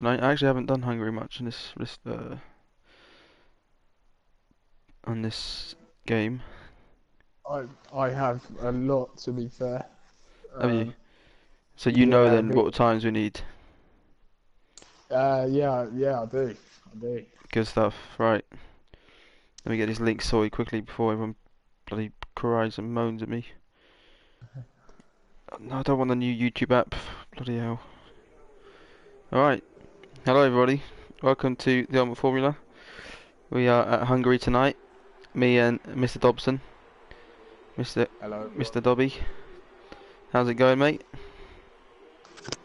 I actually haven't done Hungary much in on this game. I I have a lot to be fair. Have you? Um, So you know yeah, then what times we need. yeah, I do, I do. Good stuff. Right. Let me get these links sorted quickly before everyone bloody cries and moans at me. No, I don't want the new YouTube app. Bloody hell. Alright. Hello everybody. Welcome to the Ultimate Formula. We are at Hungary tonight. Me and Mr. Dobson. Mr. Hello, everyone. Mr. Dobby. How's it going, mate?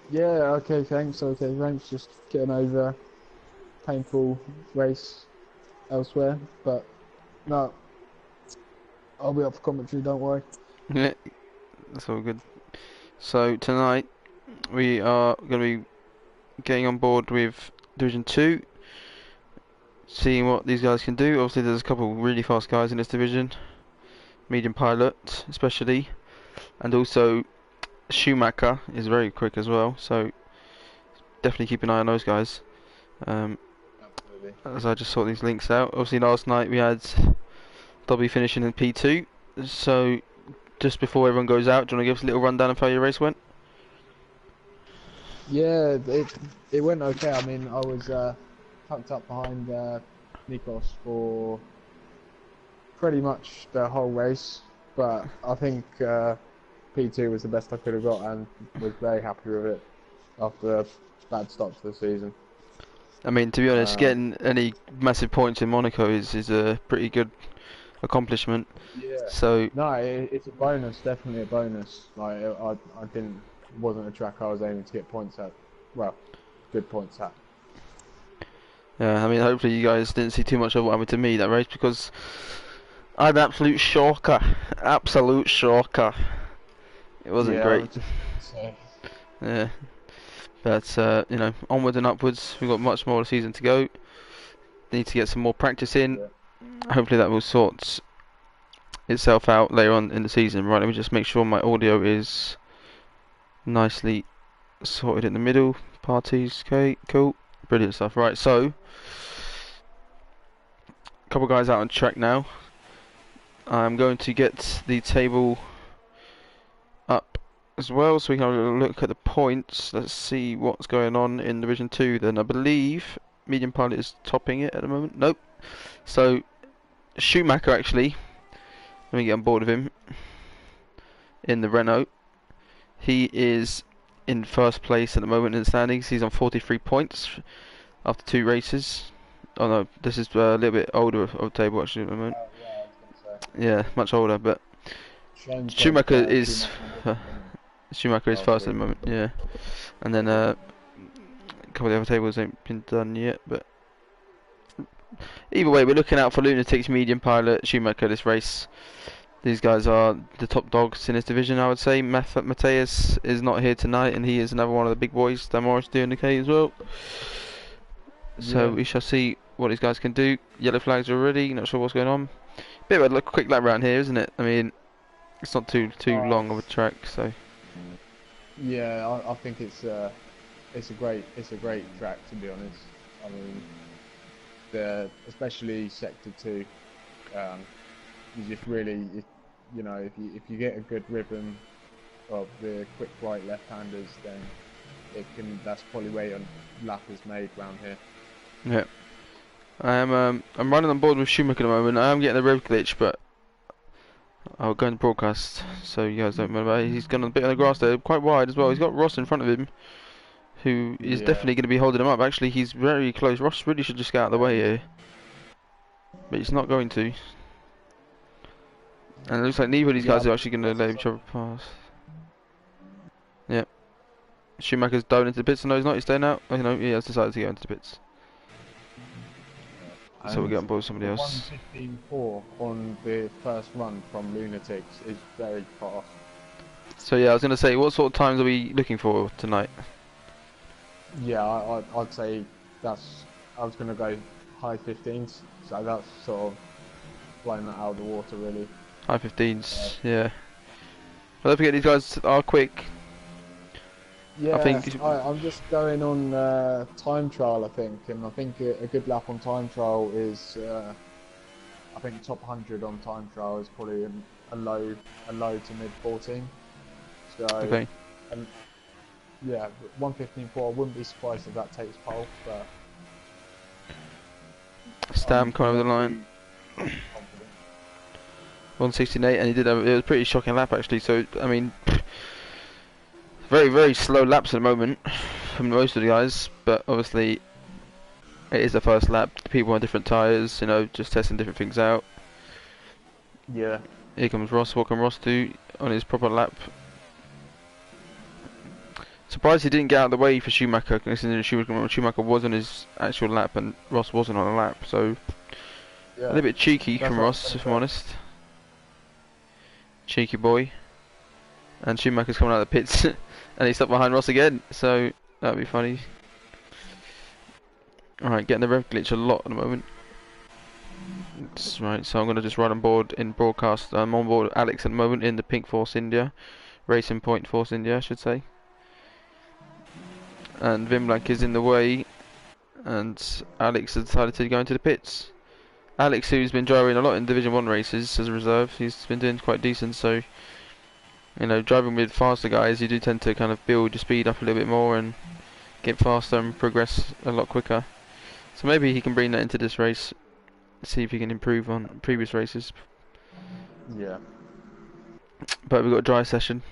Yeah, okay, thanks. Okay, thanks. Just getting over painful race elsewhere, but no, I'll be up for commentary. Don't worry. Yeah, that's all good. So tonight we are going to be getting on board with Division 2, seeing what these guys can do. Obviously there's a couple really fast guys in this division, medium pilot especially, and also Schumacher is very quick as well, so definitely keep an eye on those guys. Um, Absolutely. as I just sort these links out. Obviously last night we had Dobby finishing in P2, so just before everyone goes out, do you want to give us a little rundown of how your race went? Yeah, it went okay. I mean, I was tucked up behind Nikos for pretty much the whole race, but I think P2 was the best I could have got and was very happy with it after a bad start to the season. I mean, to be honest, Um, getting any massive points in Monaco is a pretty good accomplishment. yeah. So No, it's a bonus, definitely a bonus. Like I didn't wasn't a track I was aiming to get points at. Well, good points at. yeah, I mean, hopefully you guys didn't see too much of what happened to me that race because I had an absolute shocker, absolute shocker. It wasn't Yeah, I great. was just about to say. Yeah, but you know, onwards and upwards. We've got much more of the season to go. Need to get some more practice in. Yeah. Hopefully that will sort itself out later on in the season. Right, let me just make sure my audio is nicely sorted in the middle. Parties, okay, cool, brilliant stuff. Right, so a couple guys out on track now. I'm going to get the table up as well so we can have a look at the points. Let's see what's going on in Division 2 then. I believe Medium Pilot is topping it at the moment. Nope. So Schumacher actually, let me get on board with him in the Renault. He is in first place at the moment in the standings. He's on 43 points after 2 races. Oh no, this is a little bit older of a table actually at the moment. Yeah, I was gonna say. Yeah, much older, but Shane's got Schumacher too is much momentum in Schumacher is last first at the week. moment. Yeah, and then a couple of the other tables ain't been done yet, but either way, we're looking out for Lunatic's medium pilot Schumacher this race. These guys are the top dogs in this division, I would say. Mateus is not here tonight, and he is another one of the big boys. Dan Morris doing okay as well. So Yeah. we shall see what these guys can do. Yellow flags already. Not sure what's going on. Bit of a quick lap round here, isn't it? I mean, it's not too Oh, long of a track, so yeah. I think it's a great track to be honest. I mean, the especially sector two. Um, you just really, you know, if you get a good rhythm of the quick right left-handers, then it can. That's probably where your lap is made round here. yeah. I'm running on board with Schumacher at the moment. I am getting a rev glitch, but I'll go in the broadcast so you guys don't mind about it. He's gone a bit on the grass there, quite wide as well. He's got Ross in front of him, who is Yeah. definitely going to be holding him up. Actually, he's very close. Ross really should just get out of the way here, but he's not going to. And it looks like neither of these Yeah, guys I are believe actually going to Ross let is each on. other pass. Yep. Schumacher's down into the pits. No, he's not. He's staying out. Oh, no, he has decided to go into the pits. So we'll And get on board with somebody the else. 1:15.4 on the first run from Lunatics is very fast. So yeah, I was going to say, what sort of times are we looking for tonight? Yeah, I'd say that's. I was gonna go high 15s, so that's sort of blowing that out of the water, really. High Uh, 15s, yeah. But don't forget these guys are quick. I Yeah, think. I'm just going on time trial, I think, and I think a good lap on time trial is, I think top 100 on time trial is probably a low, a low to mid 14. So, Okay. and yeah, 1:15.4. I wouldn't be surprised if that takes pole, but Stam I'm coming over the line. very confident. 1:16.8, and he did. It was a pretty shocking lap actually. So I mean, very very slow laps at the moment from most of the guys, but obviously it is the first lap. People on different tyres, you know, just testing different things out. Yeah, Here comes Ross. What can Ross do on his proper lap? Surprised he didn't get out of the way for Schumacher, considering Schumacher was on his actual lap and Ross wasn't on a lap. So a yeah, little bit cheeky that's from what I was Ross, going to if I'm say. honest. Cheeky boy. And Schumacher's coming out of the pits, and he's stuck behind Ross again. So that'd be funny. Alright, getting the rev glitch a lot at the moment. That's right, so I'm going to just run on board in broadcast. I'm on board Alex at the moment in the Pink Force India. Racing Point Force India, I should say. And Vimlank is in the way. And Alex has decided to go into the pits. Alex, who's been driving a lot in Division 1 races as a reserve, he's been doing quite decent. So, you know, driving with faster guys, you do tend to kind of build your speed up a little bit more and get faster and progress a lot quicker. So maybe he can bring that into this race, see if he can improve on previous races. Yeah. But we've got a dry session,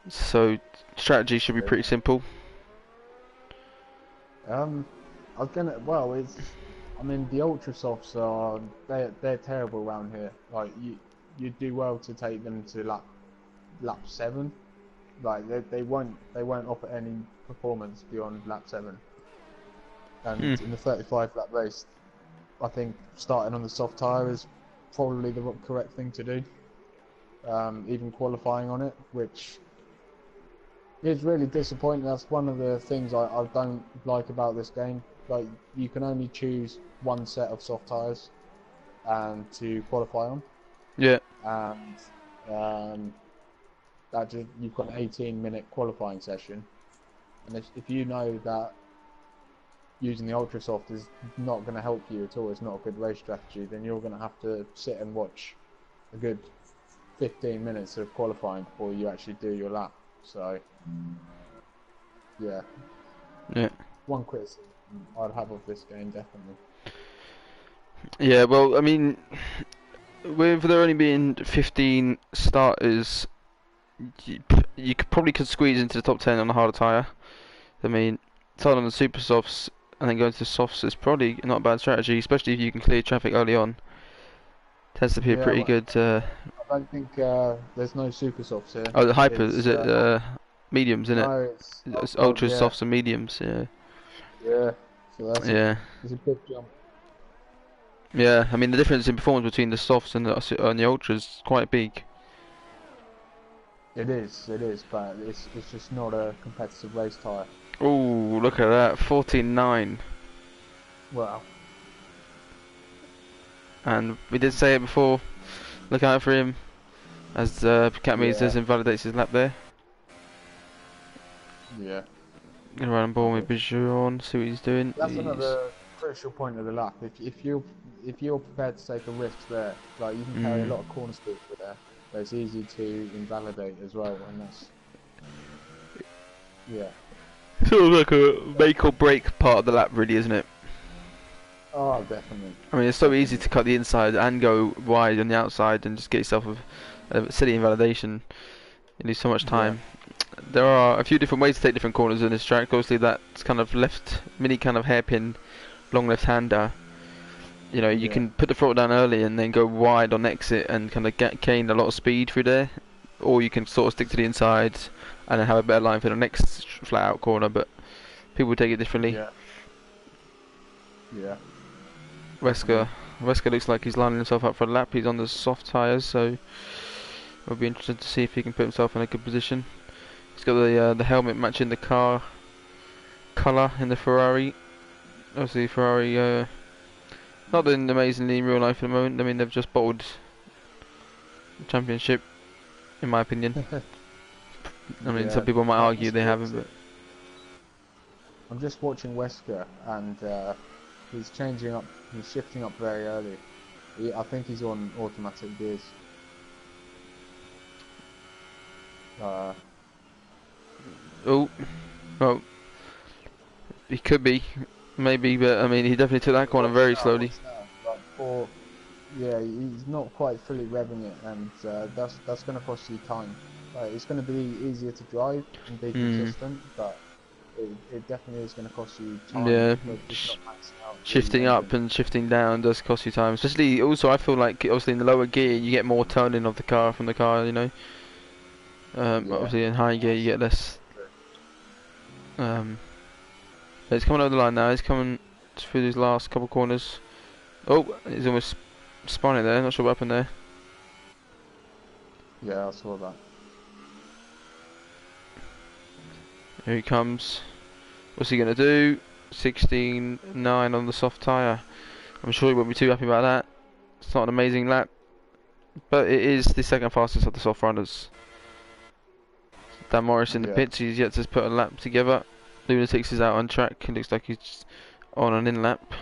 so strategy should be pretty simple. Um, I was gonna. Well, I mean, the ultra softs are they're terrible around here. Like you do well to take them to lap 7. Like they won't offer any performance beyond lap 7. Hmm. And in the 35 lap race, I think starting on the soft tire is probably the correct thing to do. Even qualifying on it, which is really disappointing. That's one of the things I don't like about this game. Like you can only choose one set of soft tires and to qualify on, Yeah. and um, that just you've got an 18-minute qualifying session. And if you know that using the ultra soft is not going to help you at all, it's not a good race strategy, then you're going to have to sit and watch a good 15 minutes of qualifying before you actually do your lap. So yeah, Yeah. one criticism I'd have of this game, definitely. Yeah. Well, I mean, with there only being 15 starters, you could squeeze into the top 10 on a harder tyre. I mean, starting on the super softs and then going to the softs is probably not a bad strategy, especially if you can clear traffic early on. Tends to be a Yeah, pretty well, good. I don't think there's no super softs here. Oh, the hyper is It's it? Mediums, isn't it? no, it's It's ultra yeah, softs and mediums. Yeah. yeah. So Yeah. it's a big jump. Yeah. I mean, the difference in performance between the softs and the ultras is quite big. It is, but it's just not a competitive race tire. Oh, look at that, 14.9. Well, And we did say it before. Look out for him as Cat yeah, Meters invalidates his lap there. yeah. Gonna run on I board think with Bijon, see what he's doing. that's another crucial point of the lap. If you're prepared to take a risk there, like you can carry a Mm. lot of corner speed with there, but it's easy to invalidate as well, and that's yeah. Sort of like a make or break part of the lap, really, isn't it? Oh, definitely, I mean, it's so easy definitely. to cut the inside and go wide on the outside and just get yourself a silly invalidation. You lose so much Yeah, time. There are a few different ways to take different corners in this track. Obviously, that's kind of mini kind of hairpin, long left hander. You know, you yeah, can put the throttle down early and then go wide on exit and kind of gain a lot of speed through there, or you can sort of stick to the inside and then have a better line for the next flat out corner. But people take it differently. yeah, yeah, Wesker, definitely. Wesker looks like he's lining himself up for a lap. He's on the soft tyres, so we'll be interested to see if he can put himself in a good position. He's got the helmet matching the car colour in the Ferrari. Obviously, Ferrari not doing amazingly in real life at the moment. I mean, they've just bottled the championship, in my opinion. I mean, some Yeah, people might I argue just they thought haven't, but I'm just watching Wesker, and he's changing up, he's shifting up very early. I think he's on automatic gears. Uh, oh, well, he could be, maybe, but I mean, he definitely took that corner very slowly. watch now. Like four, yeah, he's not quite fully revving it, and that's going to cost you time. It's going to be easier to drive and be Hmm. consistent, but it definitely is going to cost you time Yeah, because it's not maxing out the shifting up engine. and shifting down does cost you time. Especially, also, I feel like obviously in the lower gear you get more turning of the car from the car. You know, Yeah, obviously in high gear you that's get less. true. Um, but he's coming over the line now. He's coming through these last couple corners. Oh, he's almost spun it there. Not sure what happened there. Yeah, I saw that. Here he comes. What's he gonna do? 16.9 on the soft tyre. I'm sure he won't be too happy about that. It's not an amazing lap, but it is the second fastest of the soft runners. Dan Morris in the Yeah, pits, he's yet to put a lap together. Lunatics is out on track, it looks like he's on an in lap.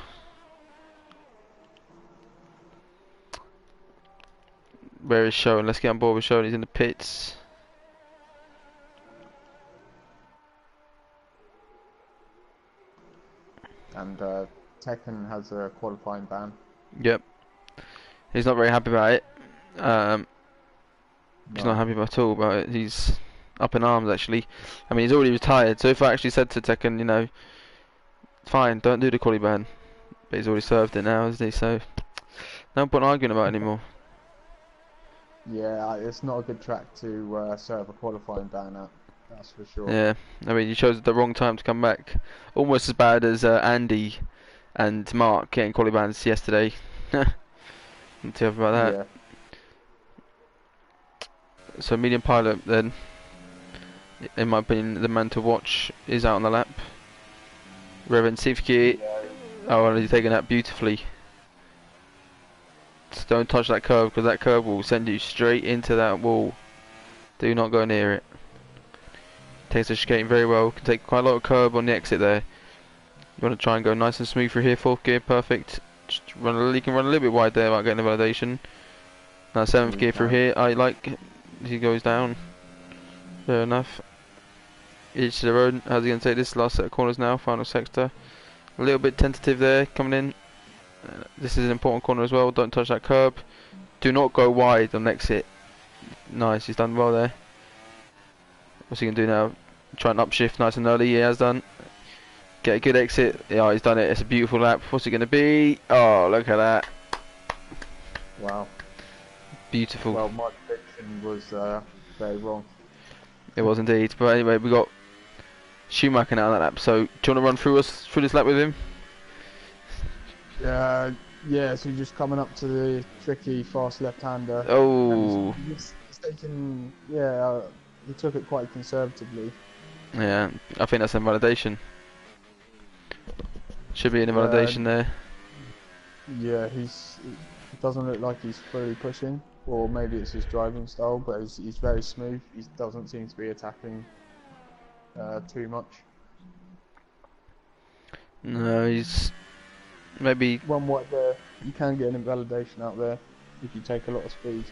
Where is Showen? Let's get on board with Showen, he's in the pits. and Tekken has a qualifying ban. Yep, he's not very happy about it. Um, he's not No. happy at all about it, he's up in arms actually. I mean, he's already retired, so if I actually said to Tekken, you know, fine, don't do the quali ban. But he's already served it now, isn't he? So, no point arguing about it anymore. Yeah, it's not a good track to serve a qualifying ban at. That's for sure. Yeah, I mean, you chose the wrong time to come back. Almost as bad as Andy and Mark getting quali bans yesterday. Not too happy about that. Yeah, So medium pilot then, in my opinion, the man to watch is out on the lap. Revan Sivki, yeah, oh, well, he's taking that beautifully. Just don't touch that curve because that curve will send you straight into that wall. Do not go near it. Takes the chicane very well. Can take quite a lot of curb on the exit there. You want to try and go nice and smooth through here. Fourth gear, perfect. Just run. You can run a little bit wide there without getting the validation. Now seventh you gear through can. here. I like. He goes down. Fair enough. Each to their own. How's he going to take this last set of corners now? Final sector. A little bit tentative there coming in. This is an important corner as well. Don't touch that curb. Do not go wide on exit. Nice. He's done well there. What's he going to do now? Try and upshift nice and early. He has done. Get a good exit. Yeah, he's done it. It's a beautiful lap. What's it going to be? Oh, look at that. Wow. Beautiful. Well, my prediction was very wrong. It was indeed. But anyway, we got Schumacher now on that lap. So, do you want to run through this lap with him? Yeah, so you're just coming up to the tricky fast left-hander. Oh, And he's taking, he took it quite conservatively. yeah. I think that's invalidation. Should be an invalidation there. Yeah, it doesn't look like he's fully pushing, or maybe it's his driving style, but he's very smooth. He doesn't seem to be attacking too much. No, he's maybe. One wide there, you can get an invalidation out there if you take a lot of speed.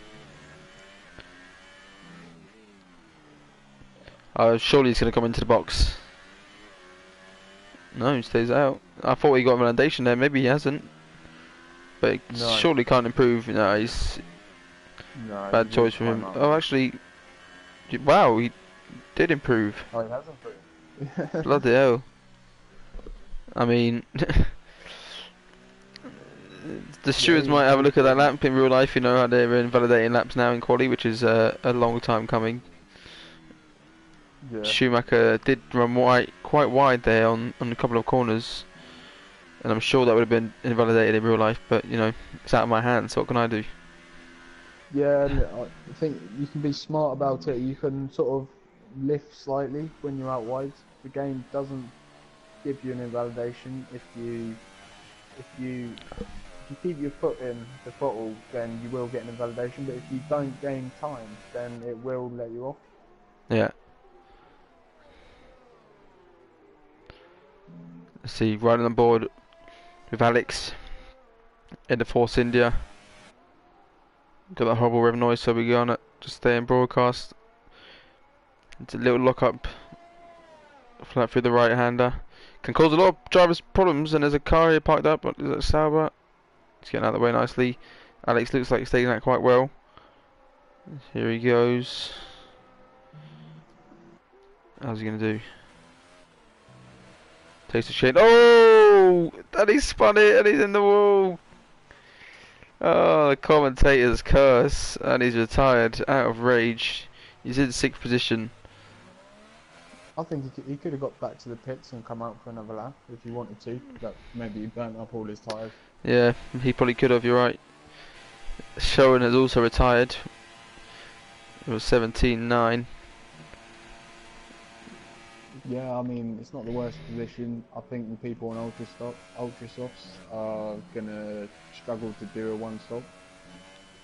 Surely he's going to come into the box. No, he stays out. I thought he got a validation there. Maybe he hasn't. But it No, surely can't improve. No, he's no, bad he choice walked for quite him. well. Oh, actually, wow, he did improve. Oh, he has improved. Bloody hell. I mean, the Yeah, stewards might have a look at that lap in real life. You know how they're invalidating laps now in quali, which is a long time coming. Yeah, Schumacher did run quite wide there on a couple of corners, and I'm sure that would have been invalidated in real life. But you know, it's out of my hands. So what can I do? yeah, and I think you can be smart about it. You can sort of lift slightly when you're out wide. The game doesn't give you an invalidation if you keep your foot in the throttle, then you will get an invalidation. But if you don't gain time, then it will let you off. Yeah. Let's see, riding on board with Alex in the Force India. Got that horrible rev noise, so we're gonna just stay in broadcast. It's a little lock up flat through the right hander. Can cause a lot of drivers problems, and there's a car here parked up. Is that Sauber? It's getting out of the way nicely. Alex looks like he's taking that quite well. Here he goes. How's he gonna do? Takes the shade. Oh! And he spun it, and he's in the wall. Oh, the commentator's curse, and he's retired out of rage. He's in 6th position. I think he could have got back to the pits and come out for another lap if he wanted to, but maybe he burnt up all his tyres. Yeah, he probably could have, you're right. Sharon has also retired. It was 17.9. Yeah, I mean, it's not the worst position. I think the people on ultra softs are gonna struggle to do a one stop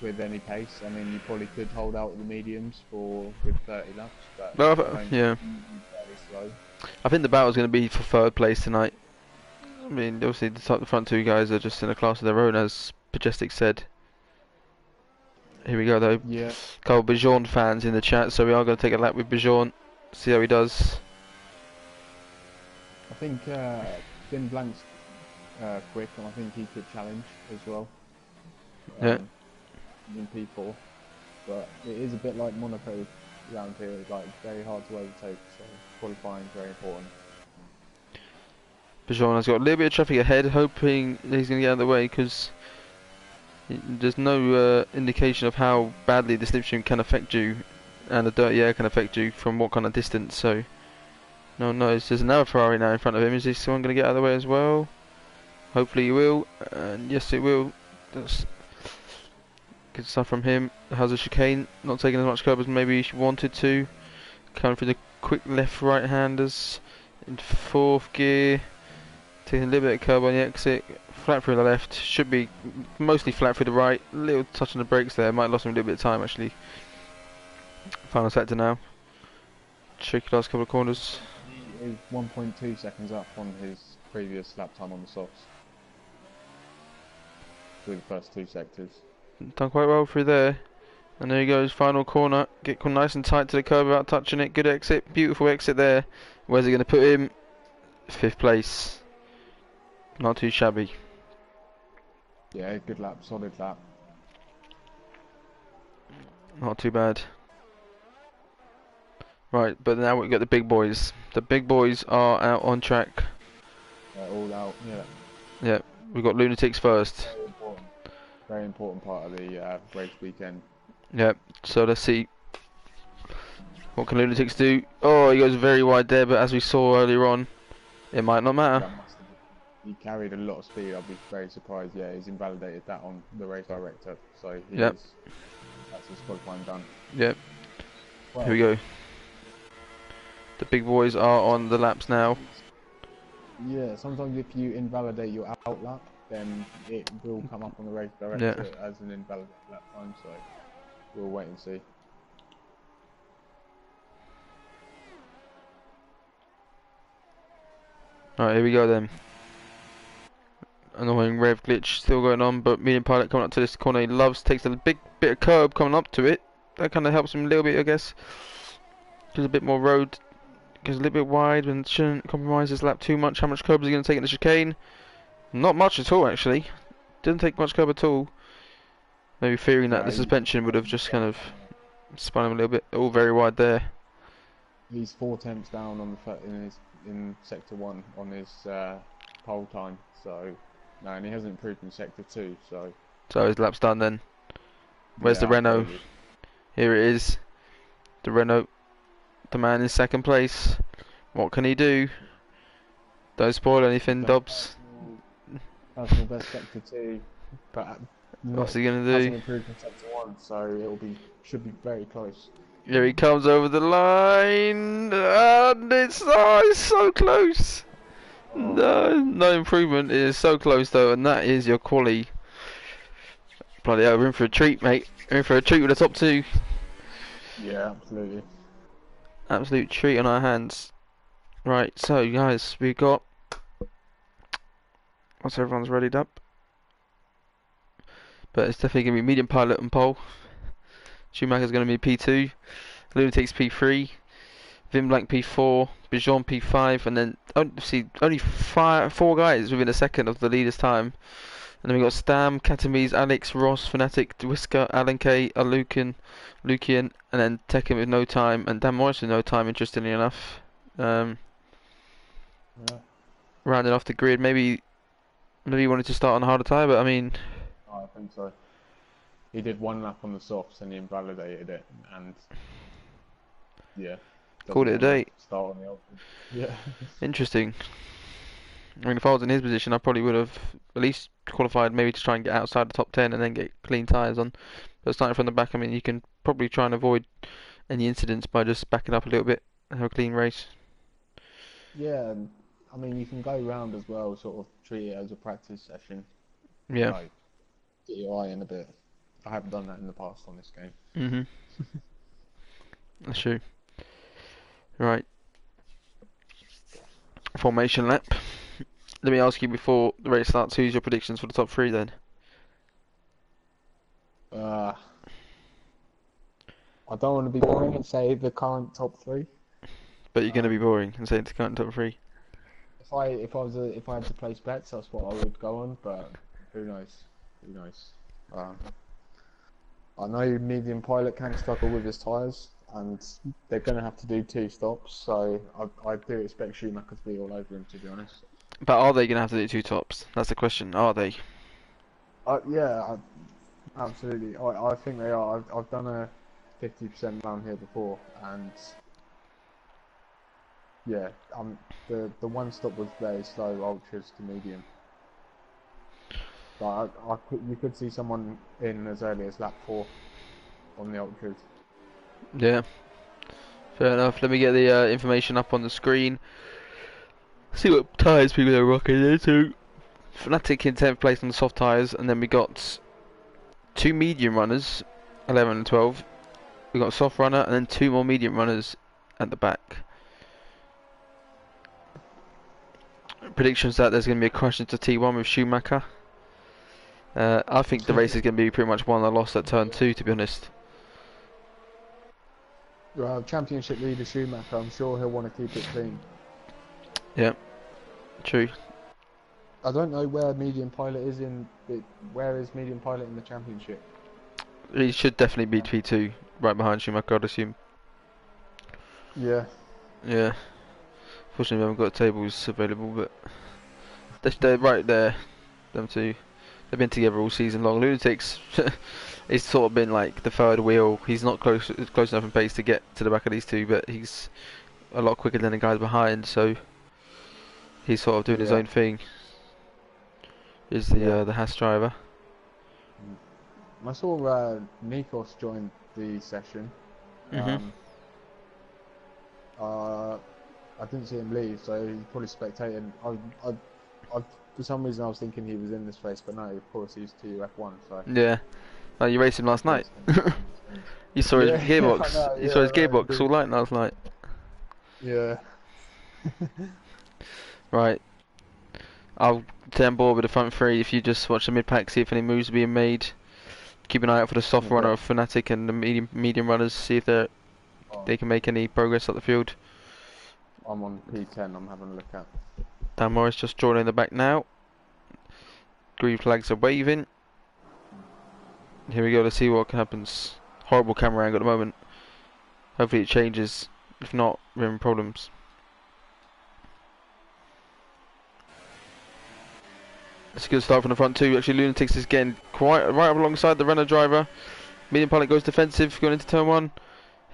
with any pace. I mean, you probably could hold out the mediums with 30 laps, but Yeah. Very slow. I think the battle's going to be for 3rd place tonight. I mean, obviously the front 2 guys are just in a class of their own, as Majestic said. Here we go though. Yeah. Couple Bijon fans in the chat, so we are going to take a lap with Bijon, see how he does. I think Finn Blank's quick, and I think he could challenge as well. Yeah. In P4, but it is a bit like Monaco around here. It's like very hard to overtake, so qualifying is very important. Bijon has got a little bit of traffic ahead, hoping he's going to get out of the way, because there's no indication of how badly the slipstream can affect you, and the dirty air can affect you from what kind of distance, so no one knows. There's another Ferrari now in front of him. Is this one going to get out of the way as well? Hopefully he will, and yes it will. That's good stuff from him. How's the chicane? Not taking as much curb as maybe he wanted to. Coming through the quick left-right handers in 4th gear. Taking a little bit of curb on the exit. Flat through the left. Should be mostly flat through the right. A little touch on the brakes there. Might have lost him a little bit of time actually. Final sector now. Tricky last couple of corners. He is 1.2 seconds up on his previous lap time on the softs through the first 2 sectors. Done quite well through there. And there he goes, final corner. Get nice and tight to the curb without touching it. Good exit, beautiful exit there. Where's he going to put him? 5th place. Not too shabby. Yeah, good lap, solid lap. Not too bad. Right, but now we've got the big boys. The big boys are out on track. All out, yeah. Yeah, we've got Lunatics first. Very important part of the race weekend. Yep, so let's see. What can Lunatics do? Oh, he goes very wide there, but as we saw earlier on, it might not matter. He carried a lot of speed. I'll be very surprised. Yeah, he's invalidated that on the race director. So that's his qualifying done. Yep. Well, Here we go. The big boys are on the laps now. Yeah, sometimes if you invalidate your out lap, then it will come up on the race director as an invalid lap time. So we'll wait and see. Alright, here we go then. Annoying rev glitch still going on, but medium pilot coming up to this corner, he takes a big bit of curb coming up to it. That kind of helps him a little bit, I guess. Gives a bit more road, goes a little bit wide and shouldn't compromise his lap too much. How much curb is he going to take in the chicane? Not much at all, actually. Didn't take much curb at all. Maybe fearing that the suspension would have just kind of spun him a little bit. All very wide there. He's 4 tenths down on the in sector 1 on his pole time. So no, and he hasn't improved in sector 2. So his lap's done then. Where's the Renault? Absolutely. Here it is. The Renault. The man in second place. What can he do? Don't spoil anything, Dobbs. Personal best sector 2, but What's he gonna do? hasn't improved in sector 1, so should be very close. Here he comes over the line, and it's so close. No improvement. It is so close though, and that is your quali. Bloody hell, we're in for a treat, mate. We're in for a treat with the top 2. Yeah, absolutely. Absolute treat on our hands. Right, so guys, we've got once everyone's readied up. But it's definitely going to be medium pilot and pole. Schumacher's going to be P2, Lunatic's P3, Vimblank P4, Bijon P5, and then only four guys within a second of the leader's time. And then we got Stam, Katamise, Alex, Ross, Fnatic, Whisker, Alan K, Lucian, and then Tekken with no time, and Dan Morris with no time, interestingly enough. Yeah. Rounding off the grid, maybe he wanted to start on a harder tyre, but I mean, I think so. He did one lap on the softs and he invalidated it, and yeah, called doesn't it a wanna day. start on the ultra. Yeah. Interesting. I mean, if I was in his position, I probably would have at least qualified, maybe to try and get outside the top 10 and then get clean tyres on. But starting from the back, I mean, you can probably try and avoid any incidents by just backing up a little bit and have a clean race. Yeah, and I mean you can go round as well, sort of treat it as a practice session. Yeah. Like get your eye in a bit. I haven't done that in the past on this game. Mhm. That's true. Right. Formation lap. Let me ask you before the race starts, who's your predictions for the top three then? I don't want to be boring and say the current top three. But you're going to be Um, boring and say it's the current top three. if I had to place bets, that's what I would go on. But who knows? Who knows? I know medium pilot can struggle with his tyres, and they're going to have to do 2 stops. So I do expect Schumacher to be all over him, to be honest. But are they going to have to do two tops? That's the question. Are they? Yeah, absolutely. I think they are. I've done a 50% round here before, and yeah, the one stop was very slow, ultras to medium. But you could see someone in as early as lap 4 on the ultras. Yeah. Fair enough. Let me get the information up on the screen. See what tyres people are rocking into. Fnatic in 10th place on the soft tyres, and then we got two medium runners, 11 and 12. We got a soft runner, and then two more medium runners at the back. Predictions that there's going to be a crash into T1 with Schumacher. I think the race is going to be pretty much won or lost at turn 2, to be honest. Well, championship leader Schumacher, I'm sure he'll want to keep it clean. Yeah, true. I don't know where medium pilot is where is medium pilot in the championship? He should definitely be P2, right behind Schumacher, I'd assume. Yeah. Yeah. Fortunately, we haven't got tables available, but they're right there. Them two. They've been together all season long. Lunatics, it's sort of been like the third wheel. He's not close enough in pace to get to the back of these two, but he's a lot quicker than the guys behind. So he's sort of doing his own thing. Is the Haas driver? I saw Nikos joined the session. Mhm. I didn't see him leave, so he's probably spectating. For some reason, I was thinking he was in this race, but no, of course he's TUF1. So Yeah. Oh, you raced him last night. You saw his yeah, gearbox. I know, You saw his yeah, gearbox all night last night. yeah. Right. I'll stay on board with the front three. If you just watch the mid pack, see if any moves are being made. Keep an eye out for the soft runner of Fnatic and the medium runners. See if they can make any progress up the field. I'm on P10. I'm having a look at. Dan Morris just joining the back now. Green flags are waving. Here we go. Let's see what happens. Horrible camera angle at the moment. Hopefully it changes. If not, we're in problems. It's a good start from the front two. Actually, Lunatics is getting quite right up alongside the Renault driver. Medium pilot goes defensive, going into turn 1.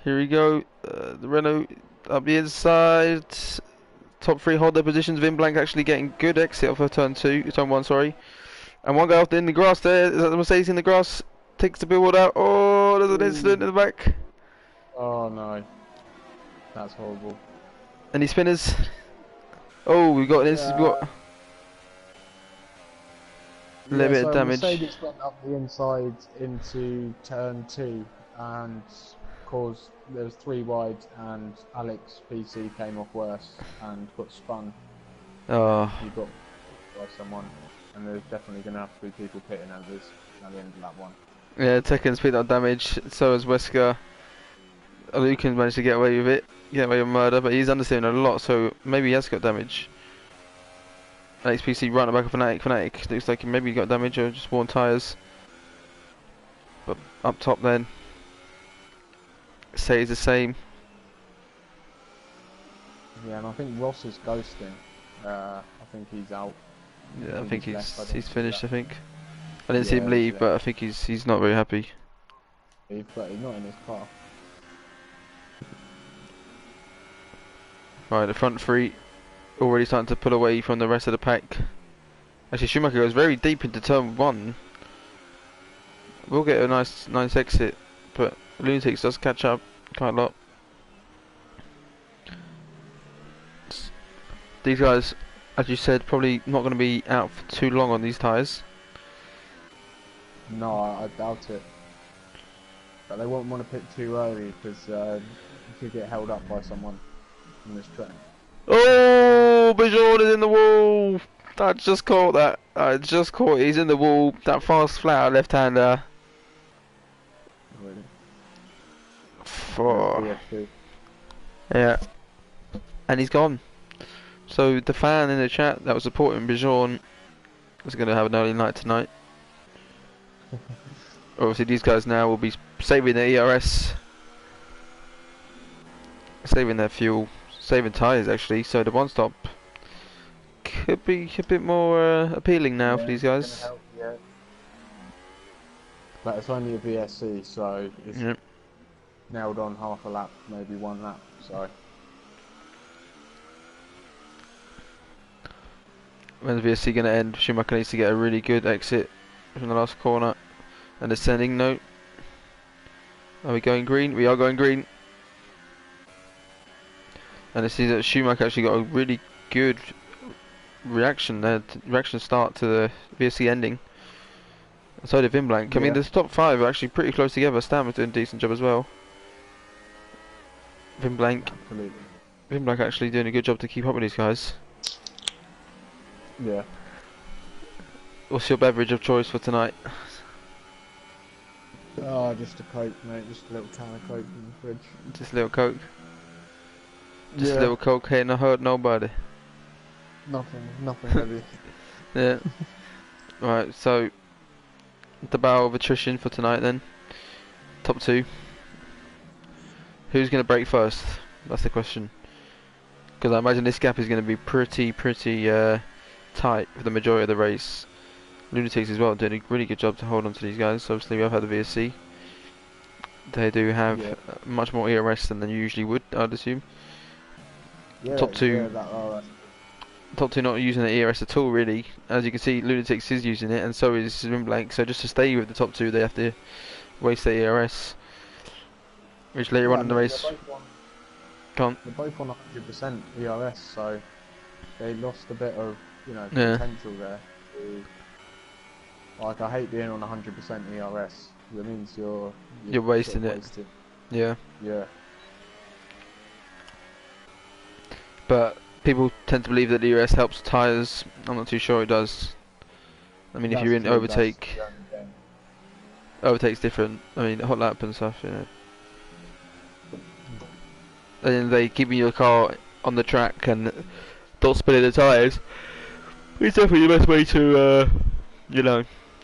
Here we go. The Renault up the inside. Top 3 hold their positions. Vimblank actually getting good exit off of turn 1, sorry. And one guy off in the grass there. Is that the Mercedes in the grass? Takes the billboard out. Oh, there's an incident in the back. Oh no, that's horrible. Any spinners? Oh, we've got an incident. We've got a little bit of damage. Mercedes went up the inside into turn 2 and caused there was 3 wide, and Alex PC came off worse and got spun. Oh. He got by someone, and there's definitely going to have to be people pitting at this at the end of that one. Yeah, Tekken's picked up damage, so has Wesker. Lucan managed to get away with it, get away with murder, but he's understeering a lot, so maybe he has got damage. XPC right on the back of Fnatic. Fnatic looks like he maybe got damage or just worn tyres. But up top then, stays the same. Yeah, and I think Ross is ghosting. I think he's out. Yeah, I think he's see finished. that. I think I didn't see him leave, Yeah. but I think he's not very happy. But he's not in his car. Right, the front three already starting to pull away from the rest of the pack. Actually, Schumacher goes very deep into turn one. We'll get a nice exit, but Lunatics does catch up quite a lot. These guys, as you said, probably not going to be out for too long on these tyres. No, I doubt it. But they won't want to pit too early because you could get held up by someone on this track. Oh, Bijon is in the wall. I just caught that. I just caught it. He's in the wall. That fast flat left-hander. Really. For yeah, and he's gone. So the fan in the chat that was supporting Bijon is going to have an early night tonight. Obviously, these guys now will be saving their ERS, saving their fuel, saving tyres actually. So the one stop could be a bit more appealing now for these guys. Help, yeah. But it's only a VSC, so it's nailed on half a lap, maybe one lap. So when's VSC going to end? Schumacher needs to get a really good exit from the last corner. And ascending note. Are we going green? We are going green. And I see that Schumacher actually got a really good reaction there, reaction start to the VSC ending. And so did Vimblank. Yeah. I mean, the top five are actually pretty close together. Stam was doing a decent job as well. Vimblank actually doing a good job to keep up with these guys. Yeah. What's your beverage of choice for tonight? Oh, just a Coke, mate. Just a little can of Coke in the fridge. Just a little Coke. Just a little Coke, ain't no hurt nobody. Nothing heavy. Yeah. Right, so the battle of attrition for tonight then. Top two. Who's going to break first? That's the question. Because I imagine this gap is going to be pretty tight for the majority of the race. Lunatics as well doing a really good job to hold on to these guys. Obviously we have had the VSC. They do have much more ERS than they usually would, I'd assume. Yeah, top two not using the ERS at all really. As you can see, Lunatics is using it and so is Wimblank. So just to stay with the top two they have to waste their ERS. Which later on in the race they're both on 100% ERS, so they lost a bit of potential there. Like, I hate being on 100% ERS. That means you're wasting it. Yeah. Yeah. But people tend to believe that the ERS helps tyres. I'm not too sure it does. I mean, if you're in overtake, overtake's different. I mean, hot lap and stuff, you know. And they keeping your car on the track and don't spinning the tyres. It's definitely the best way to,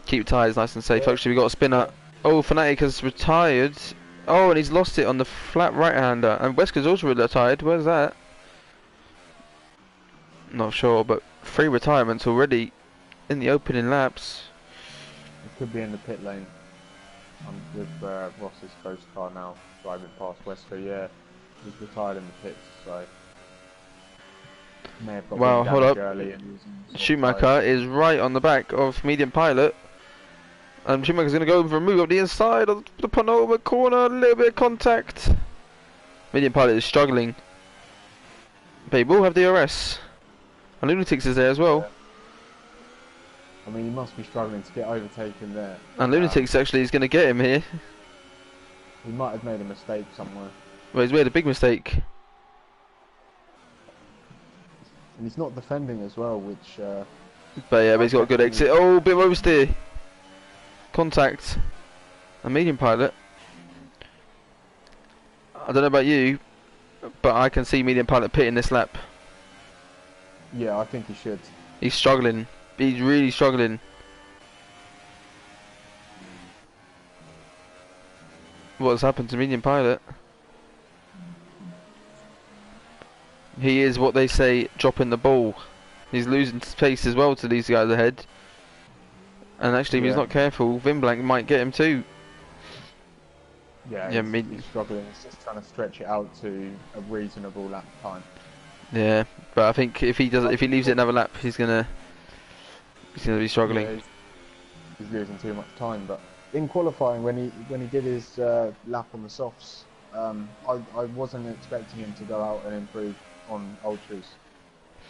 keep tyres nice and safe. Actually, we got a spinner. Oh, Fnatic has retired. Oh, and he's lost it on the flat right-hander. And Wesker's also retired. Where's that? Not sure, but 3 retirements already in the opening laps. It could be in the pit lane. I'm with Ross's ghost car now, driving past Wesker. Yeah, he's retired in the pits, so may have got hold up. early and Schumacher is right on the back of medium pilot. And Schumacher's going to go for a move up the inside of the penultimate corner, a little bit of contact. Medium pilot is struggling. But he will have DRS. And Lunatics is there as well. I mean, he must be struggling to get overtaken there. And Lunatics actually is going to get him here. He might have made a mistake somewhere. Well, he's made a big mistake. And he's not defending as well, which But yeah, but I he's got a good definitely, exit. Oh, bit of oversteer. Contact. A medium pilot. I don't know about you, but I can see medium pilot pitting this lap. yeah, I think he should. He's struggling. He's really struggling. What's happened to medium pilot? He is what they say, dropping the ball. He's losing space as well to these guys ahead. And actually, if he's Yeah, not careful, Vimblank might get him too. yeah, Yeah, he's struggling. He's just trying to stretch it out to a reasonable lap time. yeah. But I think if he does, Like if he leaves it before, another lap, he's gonna be struggling. yeah, he's losing too much time. But in qualifying, when he did his lap on the softs, I wasn't expecting him to go out and improve on ultras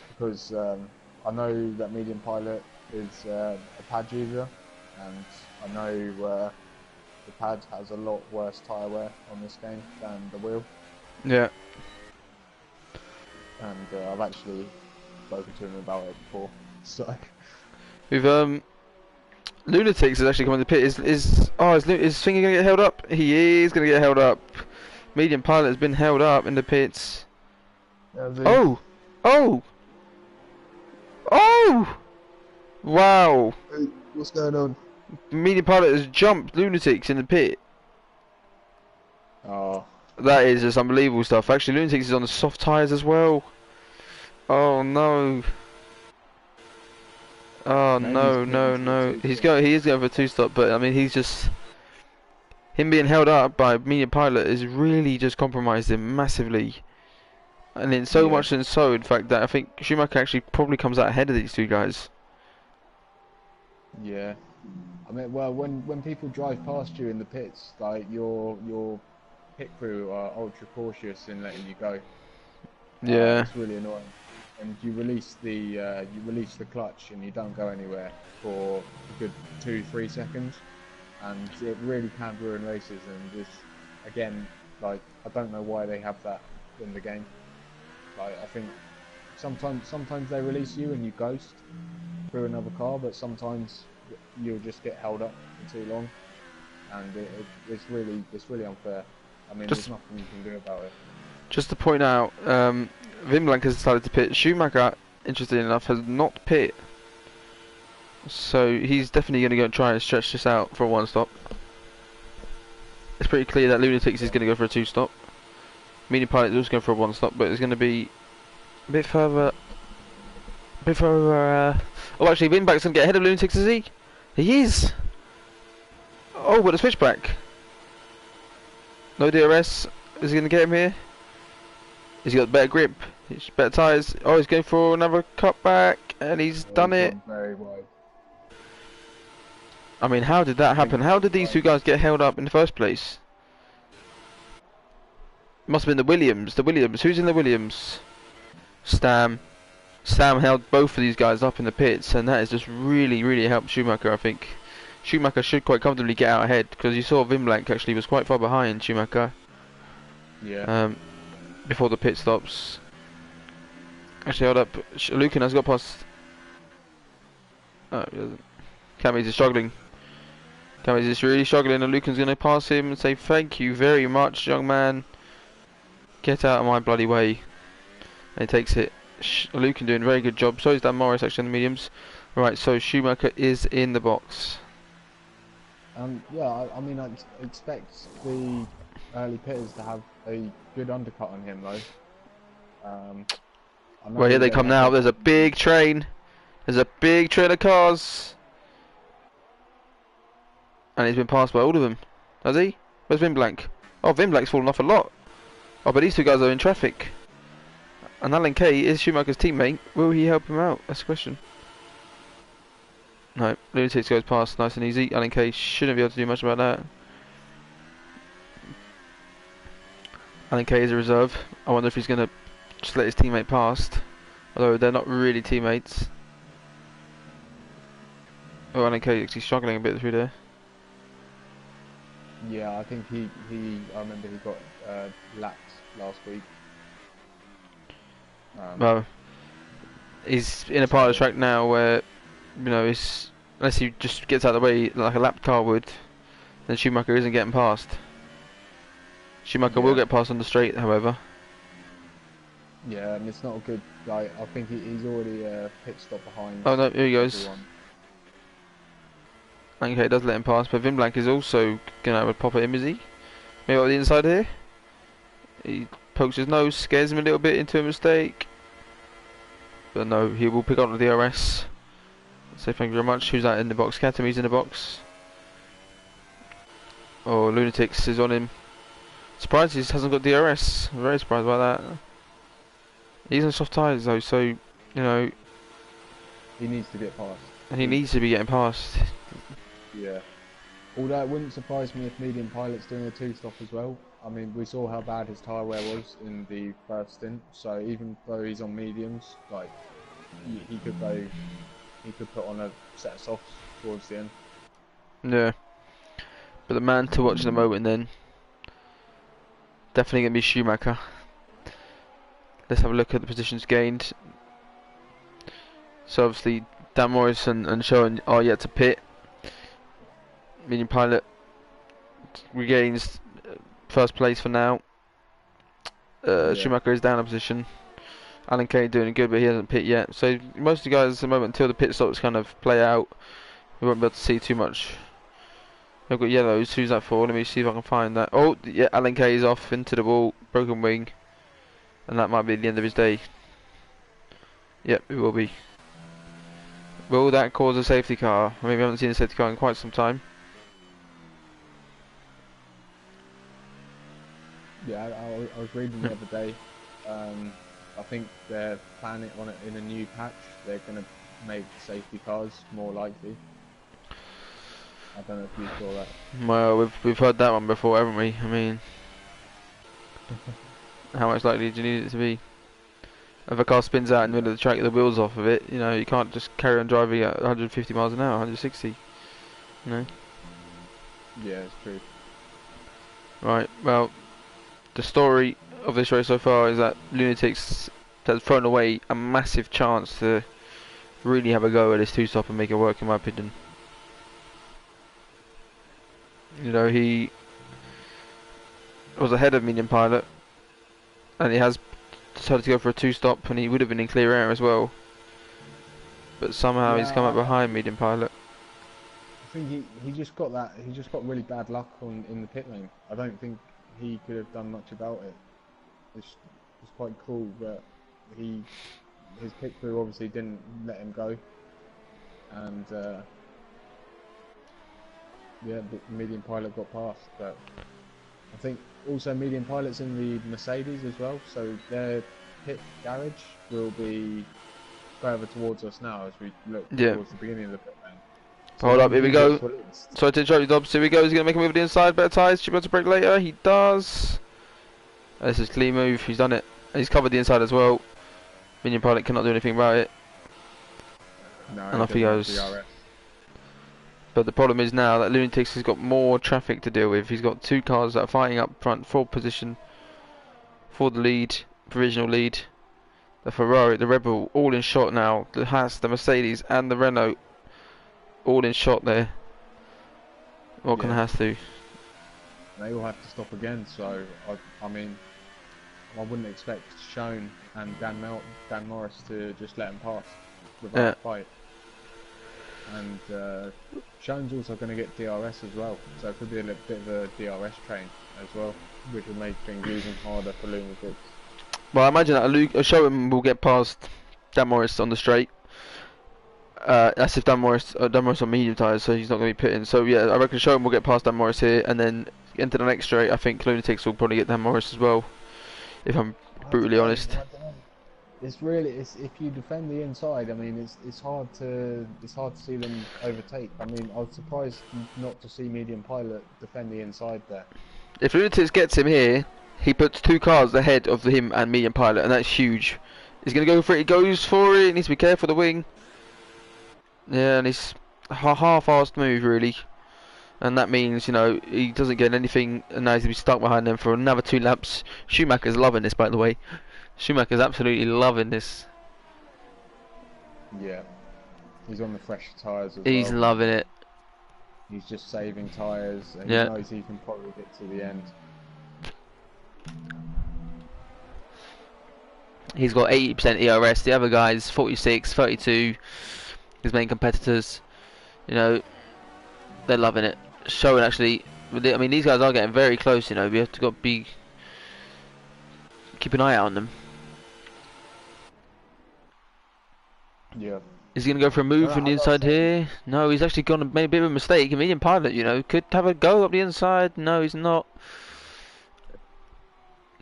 because I know that medium pilot is a pad user, and I know the pad has a lot worse tyre wear on this game than the wheel, Yeah. and I've actually spoken to him about it before. So With Lunatics is actually coming to the pit. Is Finger gonna get held up? He is gonna get held up. Medium pilot has been held up in the pits. Oh! Oh! Oh! Wow! Hey, what's going on? Medium pilot has jumped Lunatics in the pit. Oh, That is just unbelievable stuff. Actually, Lunatics is on the soft tyres as well. Oh no. Oh maybe he's no, pitting no, for a no. two He stop. is going for a two stop, but I mean he's just him being held up by medium pilot has really just compromised him massively. And in so Yeah, much and so in fact that I think Schumacher actually probably comes out ahead of these two guys. yeah. I mean, well, when people drive past you in the pits, like your pit crew are ultra cautious in letting you go. Yeah. It's really annoying. And you release the clutch and you don't go anywhere for a good 2-3 seconds, and it really can ruin races. And this again, like I don't know why they have that in the game. Like I think sometimes they release you and you ghost through another car, but sometimes you'll just get held up for too long, and it's really unfair. I mean, there's Just nothing you can do about it. just to point out, Vimlank has decided to pit. Schumacher, interestingly enough, has not pit. So he's definitely going to go and try and stretch this out for a one stop. It's pretty clear that Lunatics is going to go for a two stop. Medium pilot is also going for a one stop, but it's going to be a bit further. A bit further. Oh, actually, Winback's going to get ahead of Lunatics, is he? He is! Oh, but a switchback. No DRS. Is he going to get him here? Has he got better grip? Better tyres? Oh, he's going for another cutback, and he's done He's it. gone very wide. I mean, how did that I think happen? How did these two guys get held up in the first place? Must have been the Williams. The Williams. Who's in the Williams? Stam. Sam held both of these guys up in the pits, and that has just really, really helped Schumacher, I think. Schumacher should quite comfortably get out ahead, because you saw Vimblank actually was quite far behind Schumacher yeah. before the pit stops. Actually, hold up. Lucan has got past. Oh, he doesn't. Cammy's is struggling. Cammy's is really struggling, and Lucan's going to pass him and say, "Thank you very much, young man. Get out of my bloody way." And he takes it. Lucan doing a very good job. So is Dan Morris actually in the mediums. Right, so Schumacher is in the box. Yeah, I mean, I expect the early pitters to have a good undercut on him, though. I Well, here know they they come had now. their There's a problems. big train. There's a big train of cars. And he's been passed by all of them. Has he? Where's Vimblank? Oh, Vimblank's fallen off a lot. Oh, but these two guys are in traffic. And Alan Kay is Schumacher's teammate. Will he help him out? That's the question. No, Lunatics goes past nice and easy. Alan Kay shouldn't be able to do much about that. Alan Kay is a reserve. I wonder if he's going to just let his teammate past. Although they're not really teammates. Oh, Alan Kay actually struggling a bit through there. Yeah, I think I remember he got lapped last week. Well, he's in a part of the track now where you know, unless he just gets out of the way like a lap car would, then Schumacher isn't getting past. Schumacher will Yeah, get past on the straight, however. yeah, and it's not a good. Like, I think he's already a pit stop behind Oh no, here he goes. everyone. Okay, it does let him pass, but Vinblank is also gonna have a pop at him, is he? Maybe on the inside here. He pokes his nose, scares him a little bit into a mistake. But no, he will pick up the DRS. Say thank you very much. Who's that in the box? Katam's in the box. Oh, Lunatics is on him. Surprised he hasn't got DRS. I'm very surprised about that. He's on soft tyres though, so, you know, He needs to get past. he needs to be getting past. Yeah. Although it wouldn't surprise me if medium pilot's doing a two-stop as well. I mean, we saw how bad his tyre wear was in the first stint. So even though he's on mediums, like he could go, he could put on a set of softs towards the end. Yeah. But the man to watch at the moment then, definitely going to be Schumacher. Let's have a look at the positions gained. So obviously Dan Morris and Sharon are yet to pit. Medium pilot regains first place for now. Yeah. Schumacher is down a position. Alan Kay doing good, but he hasn't pit yet. So most of the guys at the moment, until the pit stops kind of play out, we won't be able to see too much. I've got yellows. Who's that for? Let me see if I can find that. Oh, yeah, Alan Kay is off into the wall, broken wing, and that might be the end of his day. Yep, it will be. Will that cause a safety car? I mean, we haven't seen a safety car in quite some time. Yeah, I was reading the other day. I think they're planning on it in a new patch. They're going to make safety cars more likely. I don't know if you saw that. Well, we've heard that one before, haven't we? I mean, how much likely do you need it to be? If a car spins out in the middle of the track, the wheels off of it, you know, you can't just carry on driving at 150 miles an hour, 160. You know. Yeah, it's true. Right. Well, the story of this race so far is that Lunatics has thrown away a massive chance to really have a go at this two-stop and make it work, in my opinion. You know, he was ahead of medium pilot, and he has decided to go for a two-stop, and he would have been in clear air as well. But somehow he's come up Yeah, behind medium pilot. I think he just got that. He just got really bad luck in the pit lane. I don't think he could have done much about it. It's quite cool, but his pit crew obviously didn't let him go, and yeah, the medium pilot got past. But I think also medium pilot's in the Mercedes as well, so their pit garage will be further towards us now as we look towards the beginning of the pit lane. So Hold up, when here we he go. gets released, Sorry to interrupt you, Dobbs. Here we go. He's going to make a move to the inside. Better tyres. Should be able to brake later. He does. This is a clean move. He's done it. He's covered the inside as well. Minion pilot cannot do anything about it. no, And off he goes. DRS. But the problem is now that Lunatics has got more traffic to deal with. He's got two cars that are fighting up front for position, for the lead, provisional lead. The Ferrari, the Red Bull, all in shot now. The Haas, the Mercedes, and the Renault, all in shot there. What can the Haas do? They all have to stop again. So I mean, I wouldn't expect Schoen and Dan Morris to just let him pass without a fight. And Schoen's also going to get DRS as well, so it could be a little bit of a DRS train as well, which will make things even harder for Lunatics. Well, I imagine that a Schoen will get past Dan Morris on the straight. That's if Dan Morris on medium tyres, so he's not going to be pitting. So yeah, I reckon Schoen will get past Dan Morris here, and then into the next straight, I think Lunatics will probably get Dan Morris as well, if I'm brutally honest. It's if you defend the inside. I mean, it's hard to see them overtake. I mean, I was surprised not to see medium pilot defend the inside there. If Lunatics gets him here, he puts two cars ahead of him and medium pilot, and that's huge. He's going to go for it. He goes for it. He needs to be careful of the wing. Yeah, and it's a half-assed move really, and that means, you know, he doesn't get anything, and now he's going to be stuck behind them for another 2 laps. Schumacher's loving this, by the way. Schumacher's absolutely loving this. Yeah, He's on the fresh tyres as He's well. loving it. He's just saving tyres, and he Yeah. knows he can probably get to the end. He's got 80% ERS. The other guys 46, 32. His main competitors, you know, they're loving it. Showing actually, I mean, these guys are getting very close. You know, we have to keep an eye out on them. Yeah. Is he going to go for a move from the I gotta inside say, here? No, he's actually gone and made a bit of a mistake. A medium pilot, you know, could have a go up the inside. No, he's not.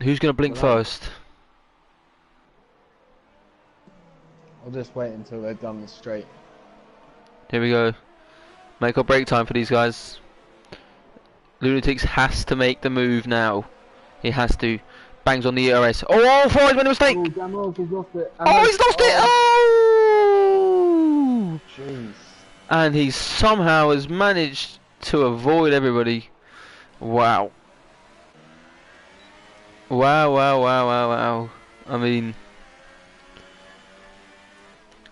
Who's going to blink well, first? I'll just wait until they're done the straight. Here we go. Make or break time for these guys. Lunatics has to make the move now. He has to. Bangs on the ERS. Oh, Freud's made a mistake! Oh, Damos has lost it. Oh, he's lost it! Oh! Jeez. And he somehow has managed to avoid everybody. Wow. Wow, wow, wow, wow, wow. I mean...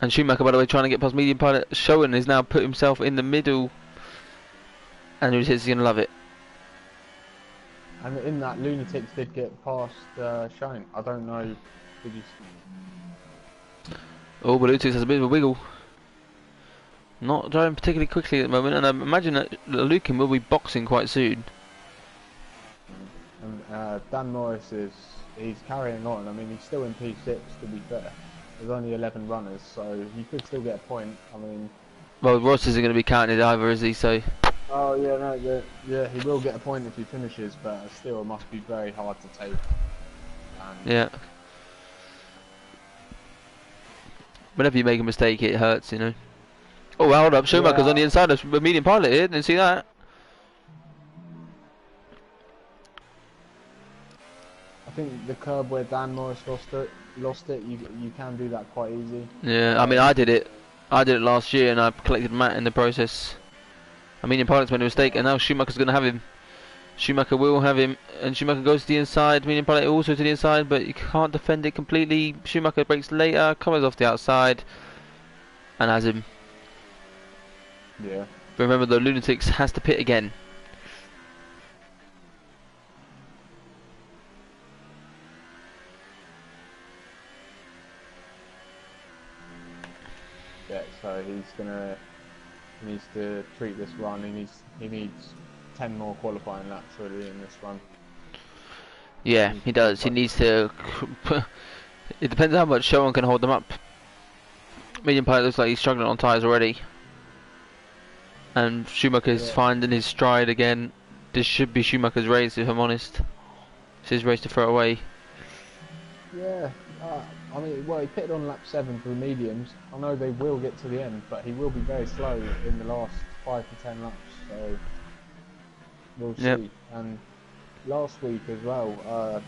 And Schumacher, by the way, trying to get past medium pilot. Schoen has now put himself in the middle. And he's going to love it. And in that, Lunatics did get past Shine. I don't know. Did you? Oh, but Lunatics has a bit of a wiggle. Not driving particularly quickly at the moment. And I imagine that Lucan will be boxing quite soon. And Dan Morris he's carrying on. I mean, he's still in P6 to be fair. There's only 11 runners, so he could still get a point. I mean. Well, Ross isn't going to be counted either, is he? So. Oh yeah, no, yeah, he will get a point if he finishes, but still, it must be very hard to take. Yeah. Whenever you make a mistake, it hurts, you know. Oh, hold up, Schumacher's on the inside of the medium pilot here. Didn't see that. I think the curb where Dan Morris lost it. You can do that quite easy. Yeah, I mean, I did it. I did it last year, and I collected Matt in the process. I mean, pilot's made a mistake, and now Schumacher's going to have him. Schumacher will have him, and Schumacher goes to the inside. Medium pilot also to the inside, but you can't defend it completely. Schumacher breaks later, covers off the outside, and has him. Yeah. But remember, the Lunatics has to pit again. Yeah, so he needs to treat this run. He needs 10 more qualifying laps really in this run. Yeah, he does. He needs to. It depends how much Schoen can hold them up. Medium pilot looks like he's struggling on tyres already. And Schumacher's finding his stride again. This should be Schumacher's race, if I'm honest. It's his race to throw away. Yeah, I mean, well, he pitted on lap 7 for the mediums. I know they will get to the end, but he will be very slow in the last 5 to 10 laps, so we'll see. Yep. And last week as well,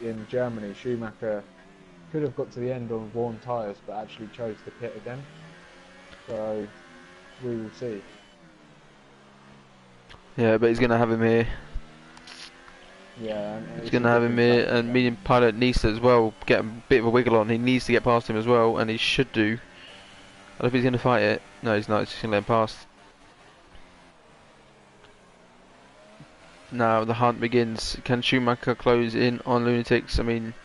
in Germany, Schumacher could have got to the end on worn tyres, but actually chose to pit again. So we will see. Yeah, but he's going to have him here. Yeah, He's going to have him here, and medium pilot needs to as well get a bit of a wiggle on. He needs to get past him as well, and he should do. I don't know if he's going to fight it. No, he's not. He's just going to let him past. Now the hunt begins. Can Schumacher close in on Lunatics? I mean,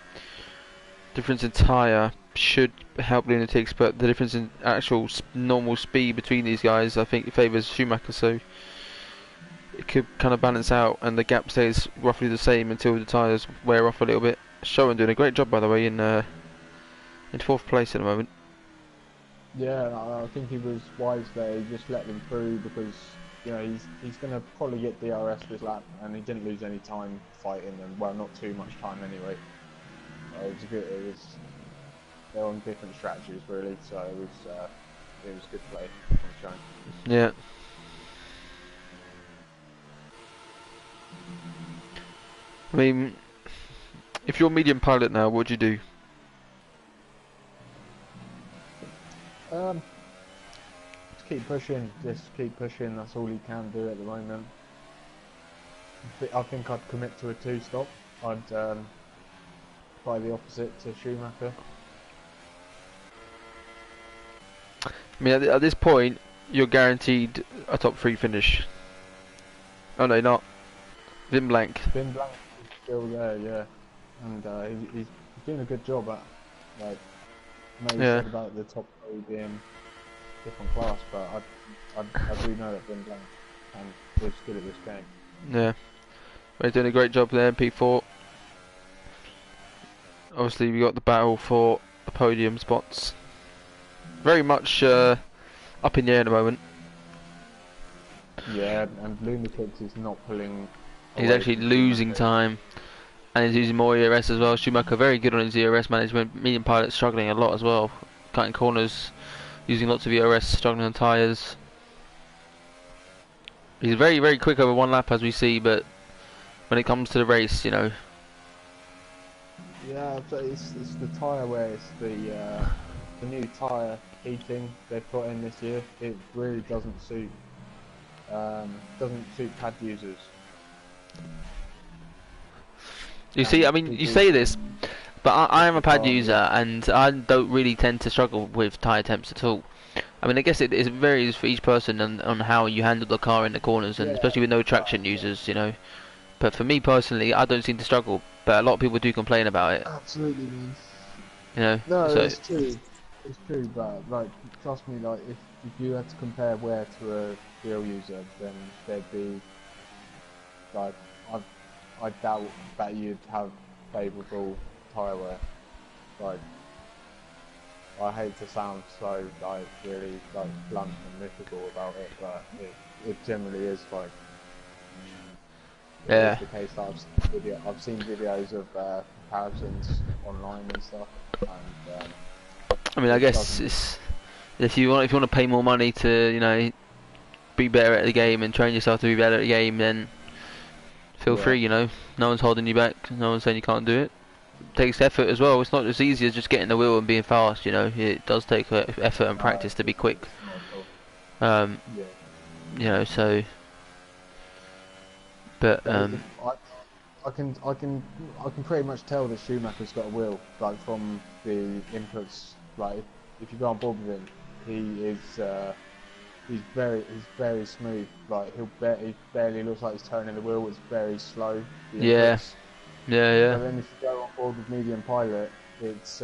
difference in tyre should help Lunatics, but the difference in actual normal speed between these guys, I think, favours Schumacher. So it could kind of balance out, and the gap stays roughly the same until the tyres wear off a little bit. Schoen doing a great job, by the way, in 4th place at the moment. Yeah, I think he was wise there. He just let them through because you know he's going to probably get DRS this lap, and he didn't lose any time fighting them. Well, not too much time anyway. So it was good. They're on different strategies really, so it was good play from Schoen. Yeah. I mean, if you're medium pilot now, what do you do? Just keep pushing. Just keep pushing. That's all he can do at the moment. I think I'd commit to a 2-stop. I'd try the opposite to Schumacher. I mean, at this point, you're guaranteed a top three finish. Oh no, not Vin Blank. Ben Blanc is still there, yeah, and he's doing a good job at, like, I know you Yeah, said about the top three being different class, but I do know that Ben Blanc is good at this game. yeah. They're doing a great job there in P4. Obviously, we got the battle for the podium spots. Very much up in the air at the moment. Yeah, and Lunatics is not pulling He's away actually from losing Schumacher. time, and he's using more ERS as well. Schumacher very good on his ERS management. Medium pilot struggling a lot as well, cutting corners, using lots of ERS, struggling on tyres. He's very quick over one lap as we see, but when it comes to the race, you know, Yeah, but it's the tyre wear, it's the new tyre heating they've put in this year. It really doesn't suit pad users. you see, I And mean, you people say this, but I push am a the pad car, user, yeah. and I don't really tend to struggle with tyre temps at all. I mean, I guess it varies for each person on how you handle the car in the corners, and Yeah, especially with no but traction users, you know. But for me personally, I don't seem to struggle, but a lot of people do complain about it, absolutely, man. you know. No, So it's true. It's true, but like, trust me, like, if you had to compare wear to a real user, then there'd be like, I I doubt that you'd have favourable tyre wear. Like, I hate to sound so like really like blunt and mythical about it, but it generally is like it is yeah, the case that I've seen videos of comparisons online and stuff, and I mean, I it guess doesn't. it's if you want to pay more money to be better at the game and train yourself to be better at the game, then feel Yeah, free. You know, no one's holding you back. No one's saying you can't do it. It takes effort as well. It's not as easy as just getting the wheel and being fast. You know, it does take effort and no, practice to be quick. it's not at all. Um, Yeah, you know, so but but if I can pretty much tell that Schumacher's got a wheel, like from the inputs. Like if you go on board with him, he is he's very smooth. Like he barely looks like he's turning the wheel. It's very slow, the yeah, inputs. yeah, But yeah, then if you go on board with medium pilot, it's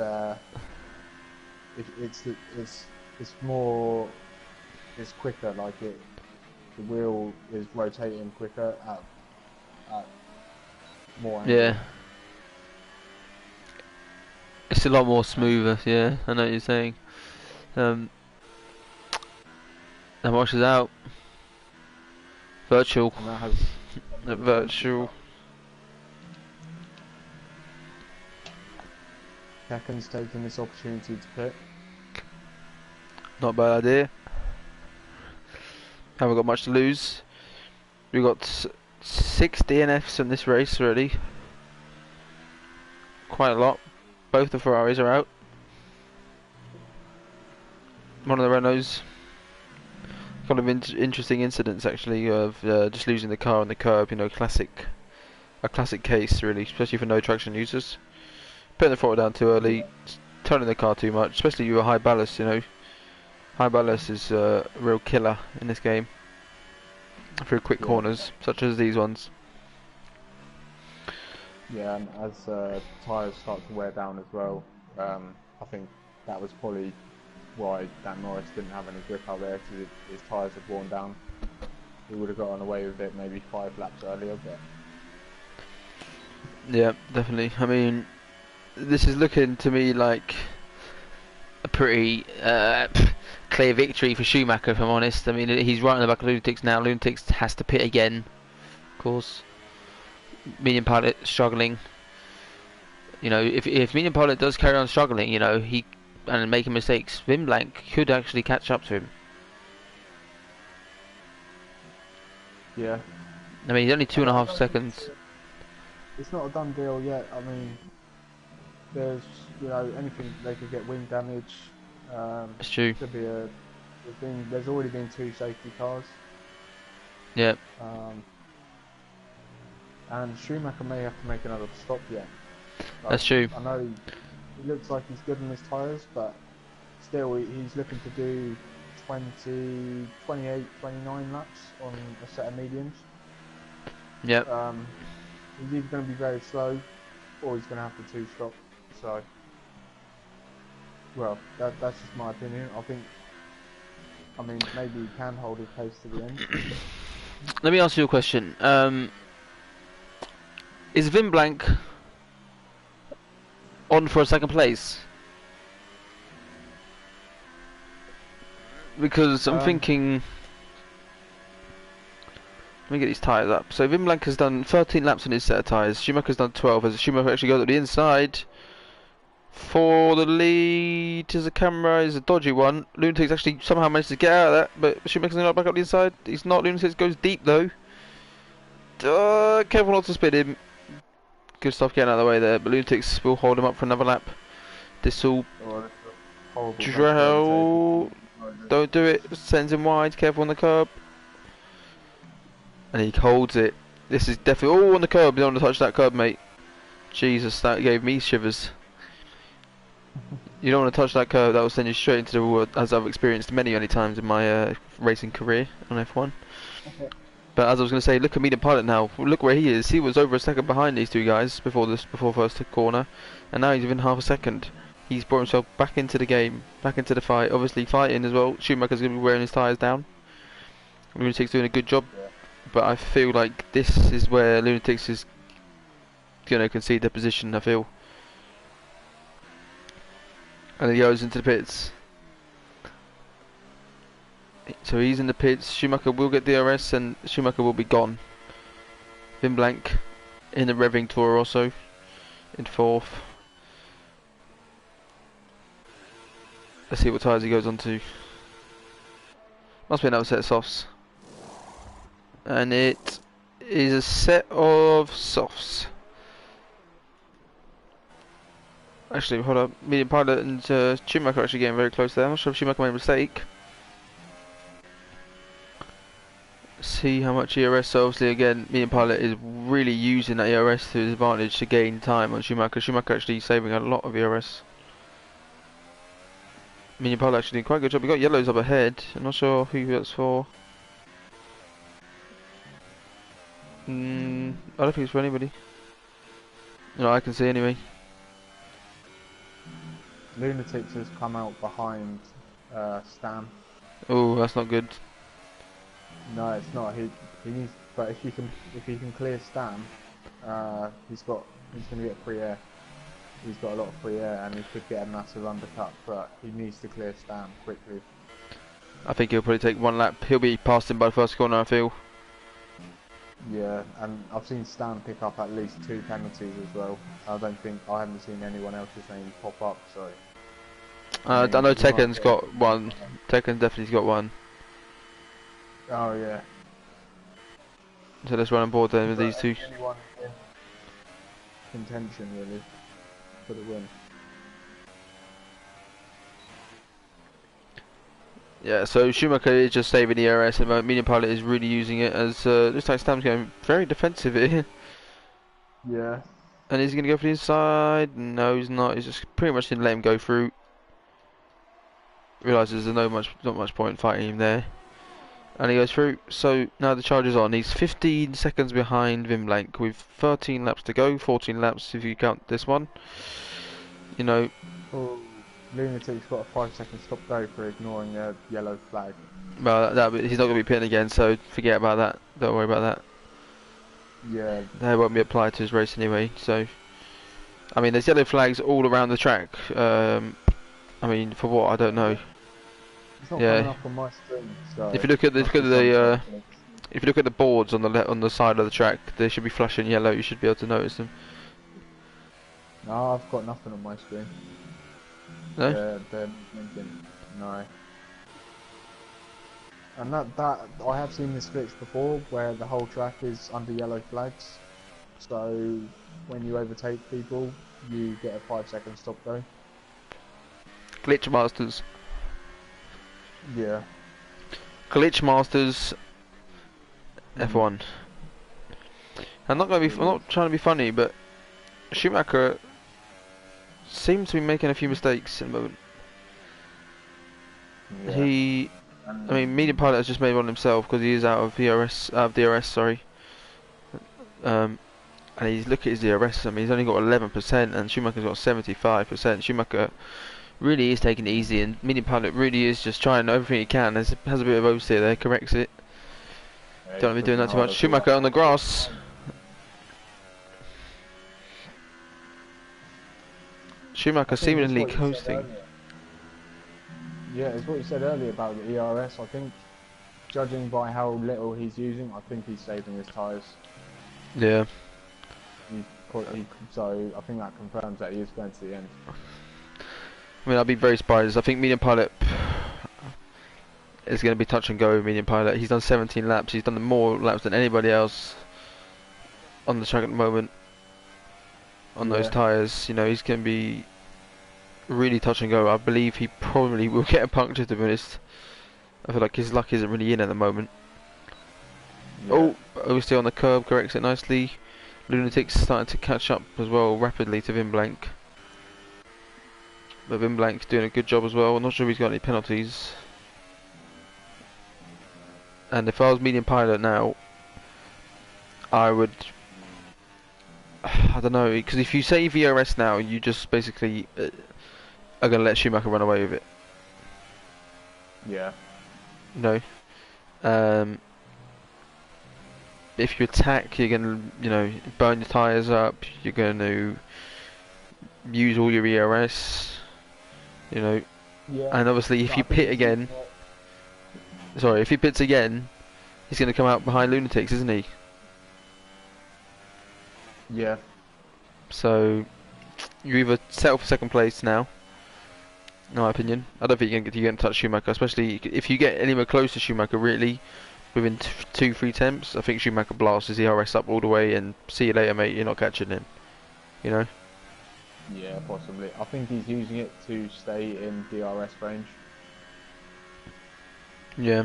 more it's quicker. Like the wheel is rotating quicker at more angle. yeah. It's a lot more smoother. Yeah, I know what you're saying. Um, the wash is out. Virtual, And that has consequences. virtual. Kakan's taking this opportunity to pit. Not a bad idea. Haven't got much to lose. We got 6 DNFs in this race already. Quite a lot. Both the Ferraris are out. One of the Renaults. Kind of interesting incidents actually of just losing the car on the curb. You know, a classic case really, especially for no traction users. Putting the throttle down too Yeah, early, turning the car too much, especially with a high ballast. You know, high ballast is a real killer in this game through quick yeah, corners such as these ones. yeah. And as tyres start to wear down as well, I think that was probably why Dan Norris didn't have any grip out there because his tyres had worn down. He would have gotten away with it maybe 5 laps earlier, but Yeah, definitely. I mean, this is looking to me like a pretty clear victory for Schumacher, if I'm honest. I mean, he's right on the back of Lunatics now. Lunatics has to pit again, of course. Medium Pilot struggling. You know, if Medium Pilot does carry on struggling, you know, he and making mistakes, Vin Blank could actually catch up to him. yeah. I mean, he's only two and a I half don't think seconds. it's not a done deal yet. I mean, there's anything they could get wing damage. It's true. Could be there's already been 2 safety cars, Yeah, um, and Schumacher may have to make another stop yet. Like, that's true. I know he looks like he's good on his tyres, but still he's looking to do 20, 28, 29 laps on a set of mediums. Yep. He's either going to be very slow or he's going to have to two-stop. So, well, that's just my opinion. I mean, maybe he can hold his pace to the end. Let me ask you a question. Is Vin Blank on for a second place? Because I'm thinking. Let me get these tyres up. So Vin Blank has done 13 laps on his set of tyres. Schumacher's done 12. As Schumacher actually goes up the inside for the lead. As the camera is a dodgy one. Lunatic's actually somehow managed to get out of that, but Schumacher's not back up the inside. He's not. Lunatic goes deep though. Careful not to spin him. Good stuff getting out of the way there, but Lunatics will hold him up for another lap. This will drill. Don't do it. Sends him wide. Careful on the curb. And he holds it. This is definitely. Oh, on the curb. You don't want to touch that curb, mate. Jesus, that gave me shivers. You don't want to touch that curb. That will send you straight into the wood, as I've experienced many times in my racing career on F1. But as I was going to say, look at Medium Pilot now. Look where he is. He was over a second behind these two guys before first corner, and now he's within half a second. He's brought himself back into the game, back into the fight. Obviously fighting as well. Schumacher's going to be wearing his tyres down. Lunatic's doing a good job, but I feel like this is where Lunatics is going to concede their position. I feel, and he goes into the pits. So he's in the pits. Schumacher will get DRS and Schumacher will be gone. Vin Blank in the revving Toro Rosso in fourth. Let's see what tyres he goes on to. Must be another set of softs. And it is a set of softs. Actually, hold up. Medium Pilot and Schumacher are actually getting very close there. I'm not sure if Schumacher made a mistake. See how much ERS. So obviously again, Medium Pilot is really using that ERS to his advantage to gain time on Schumacher. Schumacher actually saving a lot of ERS. Medium Pilot actually doing quite a good job. We got yellows up ahead. I'm not sure who that's for. I don't think it's for anybody. No, I can see anyway. Lunatics has come out behind Stam. Oh, that's not good. No, it's not. He needs. But if he can clear Stam, he's going to get free air. He's got a lot of free air, and he could get a massive undercut. But he needs to clear Stam quickly. I think he'll probably take one lap. He'll be passed him by the first corner, I feel. Yeah, and I've seen Stan pick up at least 2 penalties as well. I haven't seen anyone else's name pop up. So. I know Tekken's got one. Tekken's definitely got one. Oh yeah. So let's run on board then with these two. Anyone in contention really for the win. Yeah, so Schumacher is just saving the ERS and Medium Pilot is really using it as looks like Stam's going very defensive here. Yeah. And is he going to go for the inside? No, he's not. He's just pretty much going to let him go through. Realises there's not much point fighting him there. And he goes through. So now the charge is on. He's 15 seconds behind Vin Blank with 13 laps to go. 14 laps if you count this one. You know. Oh, Lunatic's got a 5-second stop go for ignoring a yellow flag. Well, he's not going to be pitting again, so forget about that. Don't worry about that. Yeah. They won't be applied to his race anyway. So, I mean, there's yellow flags all around the track. I mean, for what? I don't know. It's not coming up on my screen. So if you look at if you look at the boards on the side of the track, they should be flashing yellow. You should be able to notice them. No, I've got nothing on my screen. No. They're blinking. No. And that I have seen this glitch before, where the whole track is under yellow flags. So when you overtake people, you get a 5-second stop go. Glitch Masters. Yeah. Glitch Masters. F1. I'm not trying to be funny, but Schumacher seems to be making a few mistakes at the moment. Yeah. He I mean, medium pilot has just made one himself because he is out of DRS, sorry. Um, and he's look at his DRS. I mean, he's only got 11%, and Schumacher's got 75%. Schumacher really is taking it easy, and medium pilot really is just trying everything he can. Has a bit of oversteer there, corrects it. Yeah, Don't he's want to be doing pushing that too much. harder for Schumacher that. on the grass. I Schumacher think it's seemingly what you said coasting. earlier. Yeah, it's what you said earlier about the ERS. I think, judging by how little he's using, I think he's saving his tyres. Yeah. So I think that confirms that he is going to the end. I mean, I'd be very surprised. I think medium pilot is going to be touch and go with medium pilot. He's done 17 laps. He's done more laps than anybody else on the track at the moment. On those Yeah, tyres, you know, he's going to be really touch and go. I believe he probably will get a puncture, to be honest. I feel like his luck isn't really in at the moment. yeah, Oh, obviously on the curb, corrects it nicely. Lunatic's starting to catch up as well rapidly to Vin Blank. But Vin Blank's doing a good job as well. I'm not sure if he's got any penalties. And if I was medium pilot now, I would... I don't know, because if you say VRS now, you just basically are going to let Schumacher run away with it. yeah, No. Um, if you attack, you're going to, you know, burn your tyres up. You're going to use all your ERS. You know, yeah. and obviously if But I you think pit he's again, using it. sorry, if he pits again, he's going to come out behind Lunatics, isn't he? Yeah, So you either settle for second place now, in my opinion. I don't think you're going to touch Schumacher, especially if you get anywhere close to Schumacher, really, within 2-3 attempts. I think Schumacher blasts his ERS up all the way and see you later, mate, you're not catching him. You know? yeah, possibly. I think he's using it to stay in DRS range. Yeah.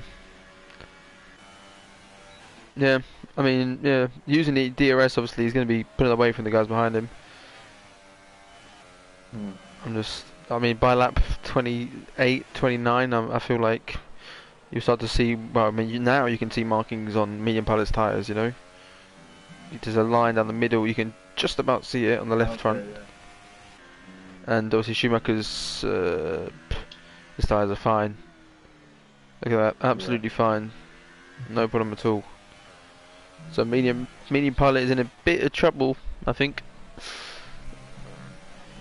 Yeah. I mean, yeah, using the DRS obviously he's going to be pulling away from the guys behind him. Hmm. I mean, by lap 28, 29, I feel like you start to see, well, I mean, now you can see markings on medium pilot's tyres, you know? There's a line down the middle, you can just about see it on the left front. Okay, yeah. And obviously Schumacher's, his tyres are fine. Look at that, absolutely fine. No problem at all. So medium pilot is in a bit of trouble, I think.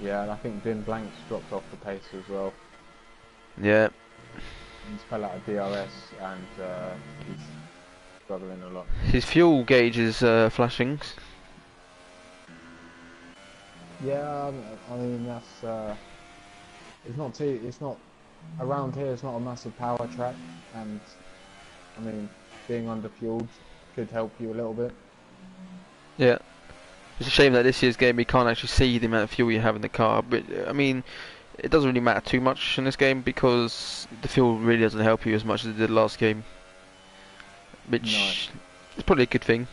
Yeah, and I think Vin Blank's dropped off the pace as well. Yeah. He's fell out of DRS and he's struggling a lot. His fuel gauge is flashing. Yeah, I mean that's it's not around here. It's not a massive power track, and I mean being underfueled could help you a little bit. Yeah. It's a shame that this year's game you can't actually see the amount of fuel you have in the car, but I mean, it doesn't really matter too much in this game because the fuel really doesn't help you as much as it did last game, which is probably a good thing.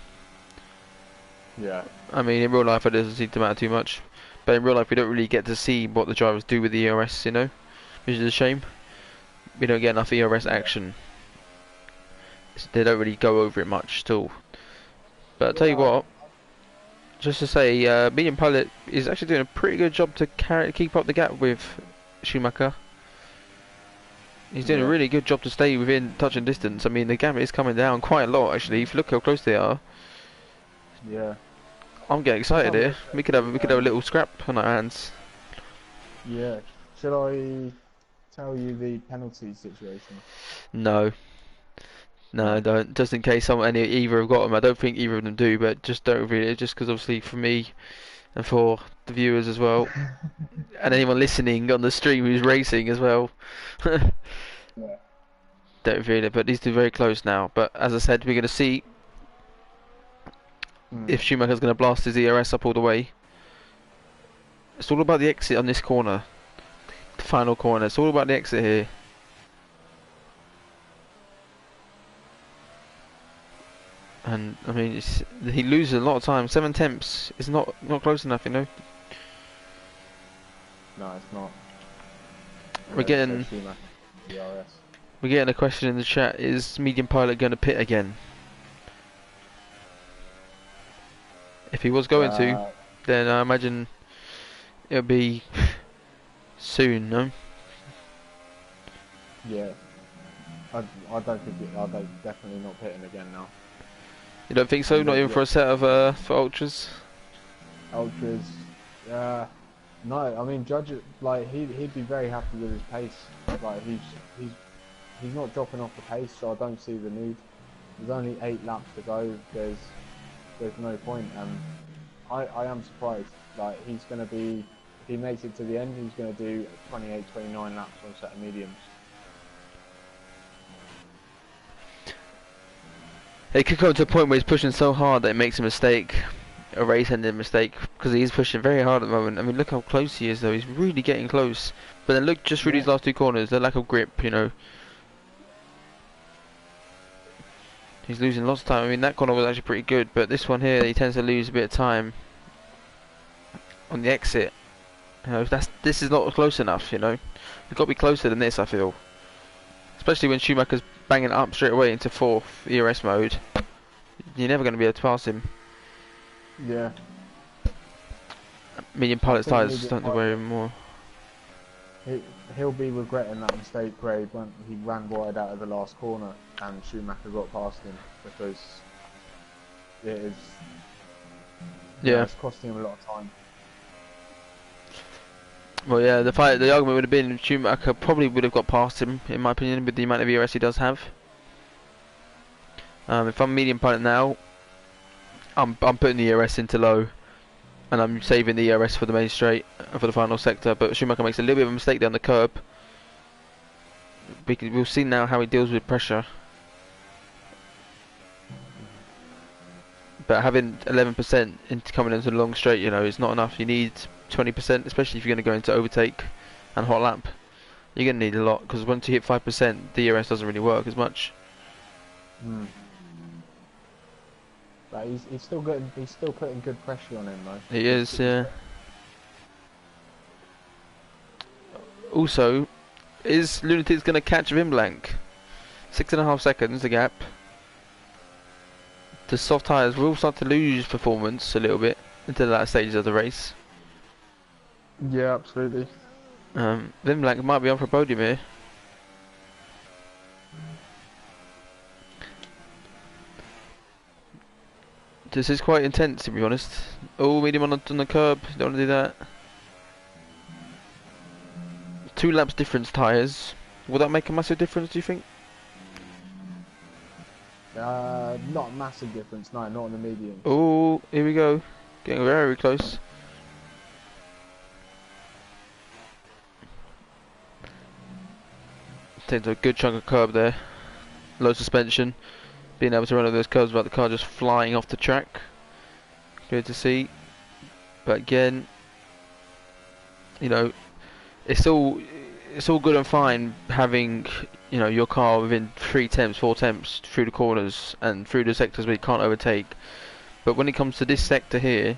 Yeah, I mean, in real life it doesn't seem to matter too much, but in real life we don't really get to see what the drivers do with the ERS, you know, which is a shame. We don't get enough ERS action. They don't really go over it much still. But I'll tell you what, just to say, medium pilot is actually doing a pretty good job to keep up the gap with Schumacher. He's doing a really good job to stay within touch and distance. I mean, the gap is coming down quite a lot actually. If you look how close they are, yeah, I'm getting excited here. We could have a little scrap on our hands. yeah. Should I tell you the penalty situation? No, no, don't. Just in case either have got them. I don't think either of them do, but just don't reveal it. Just because obviously for me and for the viewers as well, and anyone listening on the stream who's racing as well. Yeah. Don't reveal it, but these two are very close now. But as I said, we're going to see if Schumacher's going to blast his ERS up all the way. It's all about the exit on this corner, the final corner. It's all about the exit here. And I mean, he loses a lot of time. 7 tenths is not close enough, you know. No, it's not. We're getting We're getting a question in the chat: is medium pilot going to pit again? If he was going to, Uh, then I imagine it'll be soon. No, yeah, I don't think I don't definitely not pitting again now. you don't think so? And Not even the for a set of for ultras. ultras, no, I mean Judge like he'd be very happy with his pace. Like he's he's not dropping off the pace, so I don't see the need. There's only 8 laps to go. There's no point, and I am surprised. Like he's going to be, if he makes it to the end, he's going to do 28, 29 laps on a set of mediums. It could come to a point where he's pushing so hard that it makes a mistake, a race-ending mistake, because he's pushing very hard at the moment. I mean, look how close he is, though. He's really getting close. But then look just through Yeah, these last 2 corners, the lack of grip, you know. He's losing lots of time. I mean, that corner was actually pretty good, but this one here, he tends to lose a bit of time on the exit. You know, this is not close enough, you know. We've got to be closer than this, I feel. Especially when Schumacher's banging up straight away into 4th ERS mode. You're never going to be able to pass him. yeah. Medium I pilot's think tyres maybe starting to wear him more. he'll be regretting that mistake where he ran wide out of the last corner and Schumacher got past him, because it is, Yeah. it's costing him a lot of time. Well, yeah, the argument would have been Schumacher probably would have got past him, in my opinion, with the amount of ERS he does have. If I'm medium pilot now, I'm putting the ERS into low, and I'm saving the ERS for the main straight for the final sector. But Schumacher makes a little bit of a mistake down the curb. We'll see now how he deals with pressure. But having 11% into coming into the long straight, you know, is not enough. You need 20%, especially if you're going to go into overtake and hot lap. You're going to need a lot, because once you hit 5%, the ERS doesn't really work as much. Mm. But he's still putting good pressure on him though. He is, yeah. Also, is Lunatics going to catch Vimblank? 6.5 seconds, the gap. The soft tyres will start to lose performance a little bit into the latter stages of the race. Yeah, absolutely. Vimblank might be on for a podium here. This is quite intense, to be honest. Oh, medium on the curb. Don't want to do that. 2 laps difference tyres. Will that make a massive difference, do you think? Not a massive difference, no, not on the medium. Oh, here we go. Getting very close. Takes a good chunk of curb there. Low suspension. Being able to run over those curves without the car just flying off the track. Good to see. But again, you know, it's all good and fine having, you know, your car within 3 temps, 4 temps through the corners and through the sectors where you can't overtake. But when it comes to this sector here,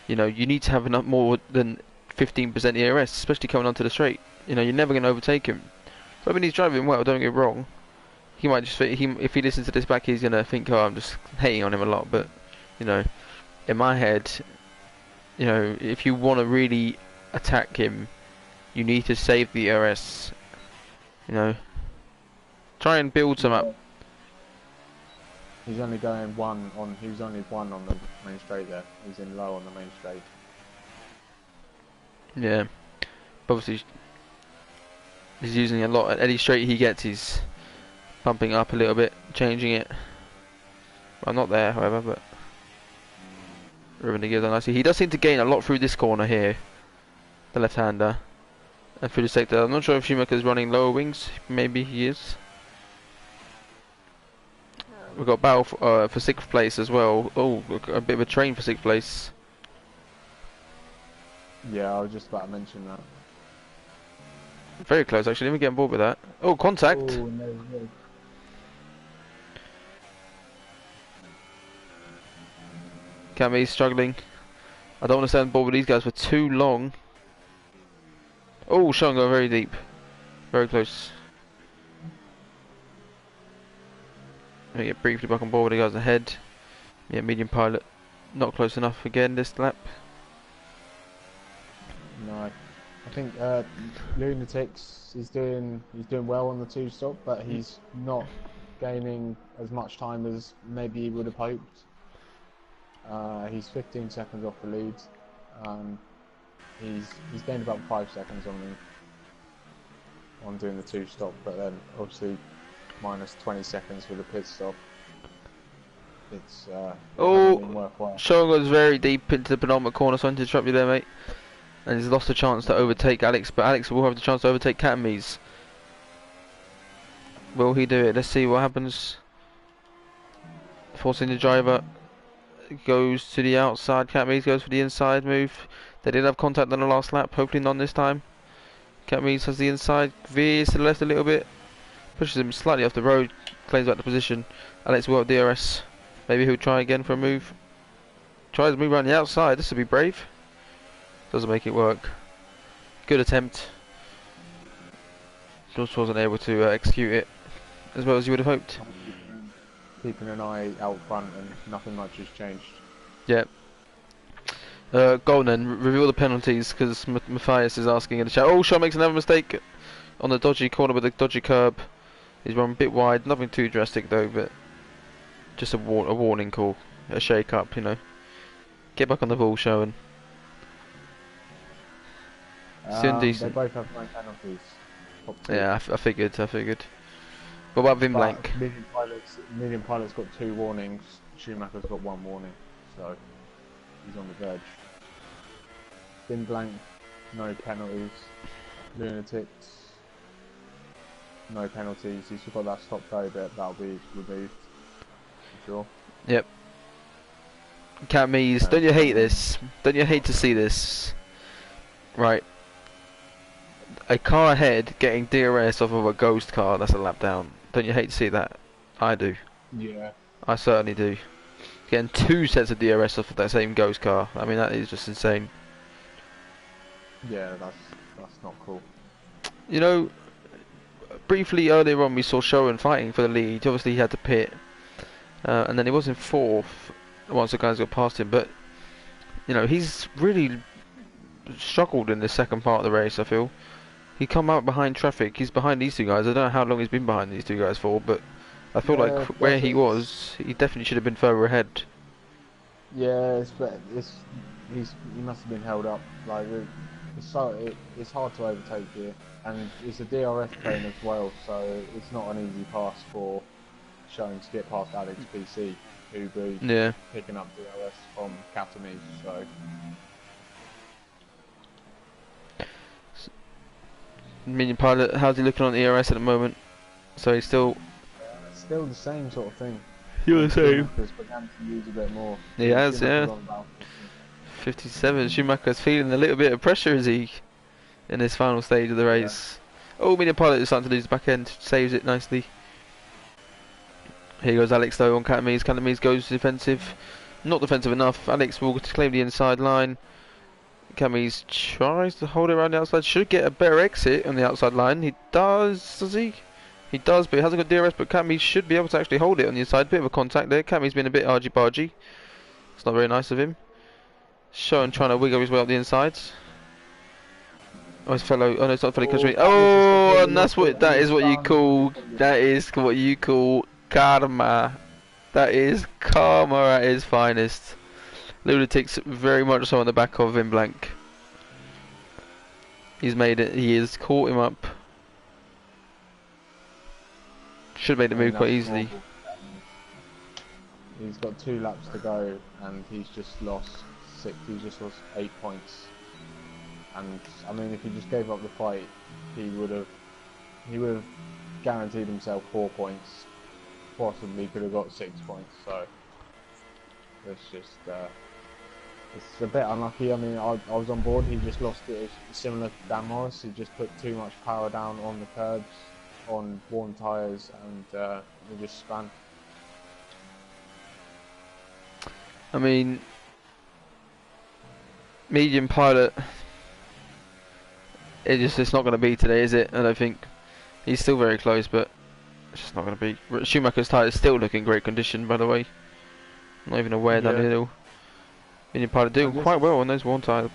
you know, you need to have enough more than 15% ERS, especially coming onto the straight. You know, you're never going to overtake him. But when he's driving well, don't get me wrong, he might just if he listens to this back, he's gonna think, oh, I'm just hating on him a lot. But you know, in my head, you know, if you want to really attack him, you need to save the ERS. You know, try and build some up. He's only going one on. He was only 1 on the main straight there. He's in low on the main straight. Yeah, obviously he's using a lot. At any straight he gets, he's pumping up a little bit, changing it. Well, not there, however, but really gives a nicely. He does seem to gain a lot through this corner here, the left-hander, and through the sector. I'm not sure if Schumacher's running lower wings. Maybe he is. We've got battle for 6th place as well. Oh, a bit of a train for 6th place. Yeah, I was just about to mention that. Very close, actually. Let me get on board with that. Oh, contact. Oh, no. Cammy's struggling. I don't want to stay on board with these guys for too long. Oh, Sean got very deep. Very close. We get briefly back on board. He goes ahead. Yeah, medium pilot not close enough again this lap. No, I think Lunatics he's doing well on the two stop, but he's not gaining as much time as maybe he would have hoped. He's 15 seconds off the lead. He's gained about 5 seconds on doing the two stop, but then obviously minus 20 seconds for the pit stop. It's hasn't been worthwhile. Sean goes very deep into the penultimate corner, so I interrupt you there, mate. And he's lost a chance to overtake Alex, but Alex will have the chance to overtake Catamies. Will he do it? Let's see what happens. Forcing the driver goes to the outside. Catamies goes for the inside move. They did have contact on the last lap, hopefully none this time. Catamies has the inside, veers to the left a little bit, pushes him slightly off the road, claims back the position. Alex will have DRS. Maybe he'll try again for a move. Tries to move around the outside. This would be brave. Doesn't make it work. Good attempt. Just wasn't able to execute it as well as you would have hoped. Keeping an eye out front, and nothing much has changed. Yeah. Go on then. Reveal the penalties, because Matthias is asking in the chat. Oh, Shaw makes another mistake on the dodgy corner with the dodgy curb. He's run a bit wide. Nothing too drastic though, but just a warning call, a shake up, you know. Get back on the ball, Shawn. Soon decent. They both have 9 penalties. Yeah, I figured. What about Vin Blank? Medium Pilot's got 2 warnings. Schumacher's got 1 warning, so he's on the verge. Vin Blank, no penalties. Lunatics, no penalties. He's got that stop go bit, that'll be removed. For sure. Yep. Catamies, don't you hate this? Don't you hate to see this? Right. A car ahead getting DRS off of a ghost car, that's a lap down. Don't you hate to see that? I do. Yeah. I certainly do. Getting 2 sets of DRS off of that same ghost car. I mean, that is just insane. Yeah, that's not cool. You know, briefly earlier on we saw Showen fighting for the lead. Obviously he had to pit. And then he was in 4th once the guys got past him. But, you know, he's really struggled in the second part of the race, I feel. He come out behind traffic. He's behind these 2 guys. I don't know how long he's been behind these 2 guys for, but I feel like where he was, he definitely should have been further ahead. Yeah, he must have been held up. Like it's hard to overtake here, and it's a DRS plane as well, so it's not an easy pass for Shown to get past Alex PC, who be picking up DRS from Catamies. So. Medium Pilot, how's he looking on ERS at the moment? So he's still the same sort of thing. You're the same. Schumacher's began to use a bit more. He has, yeah. 57. Schumacher's feeling a little bit of pressure, is he, in this final stage of the race? Yeah. Oh, Medium Pilot is starting to lose the back end. Saves it nicely. Here goes Alex though on Catamies. Catamies goes defensive. Not defensive enough. Alex will claim the inside line. Catamies tries to hold it around the outside. Should get a better exit on the outside line. He does he? He does, but he hasn't got DRS. But Catamies should be able to actually hold it on the inside. Bit of a contact there. Catamies been a bit argy-bargy. It's not very nice of him. Shown trying to wiggle his way up the insides. Oh, his fellow. Oh no, it's not fellow country. Oh, and that is what you call karma. That is karma at its finest. Lunatics very much so on the back of Vin Blank. He's made it. He has caught him up. Should have made the move quite easily. He's got 2 laps to go, and he's just lost 6. He's just lost 8 points. And I mean, if he just gave up the fight, he would have guaranteed himself 4 points. Possibly could have got 6 points. So it's just. It's a bit unlucky. I mean, I was on board. He just lost it. It's similar to Dan Morris. He just put too much power down on the curbs, on worn tyres, and he just spun. I mean, Medium Pilot. It's not going to be today, is it? I don't think. He's still very close, but It's just not going to be. Schumacher's tyre is still looking great condition, by the way. Not even aware down the Yeah, hill. Indian pilot doing and this quite is well on those one tyre.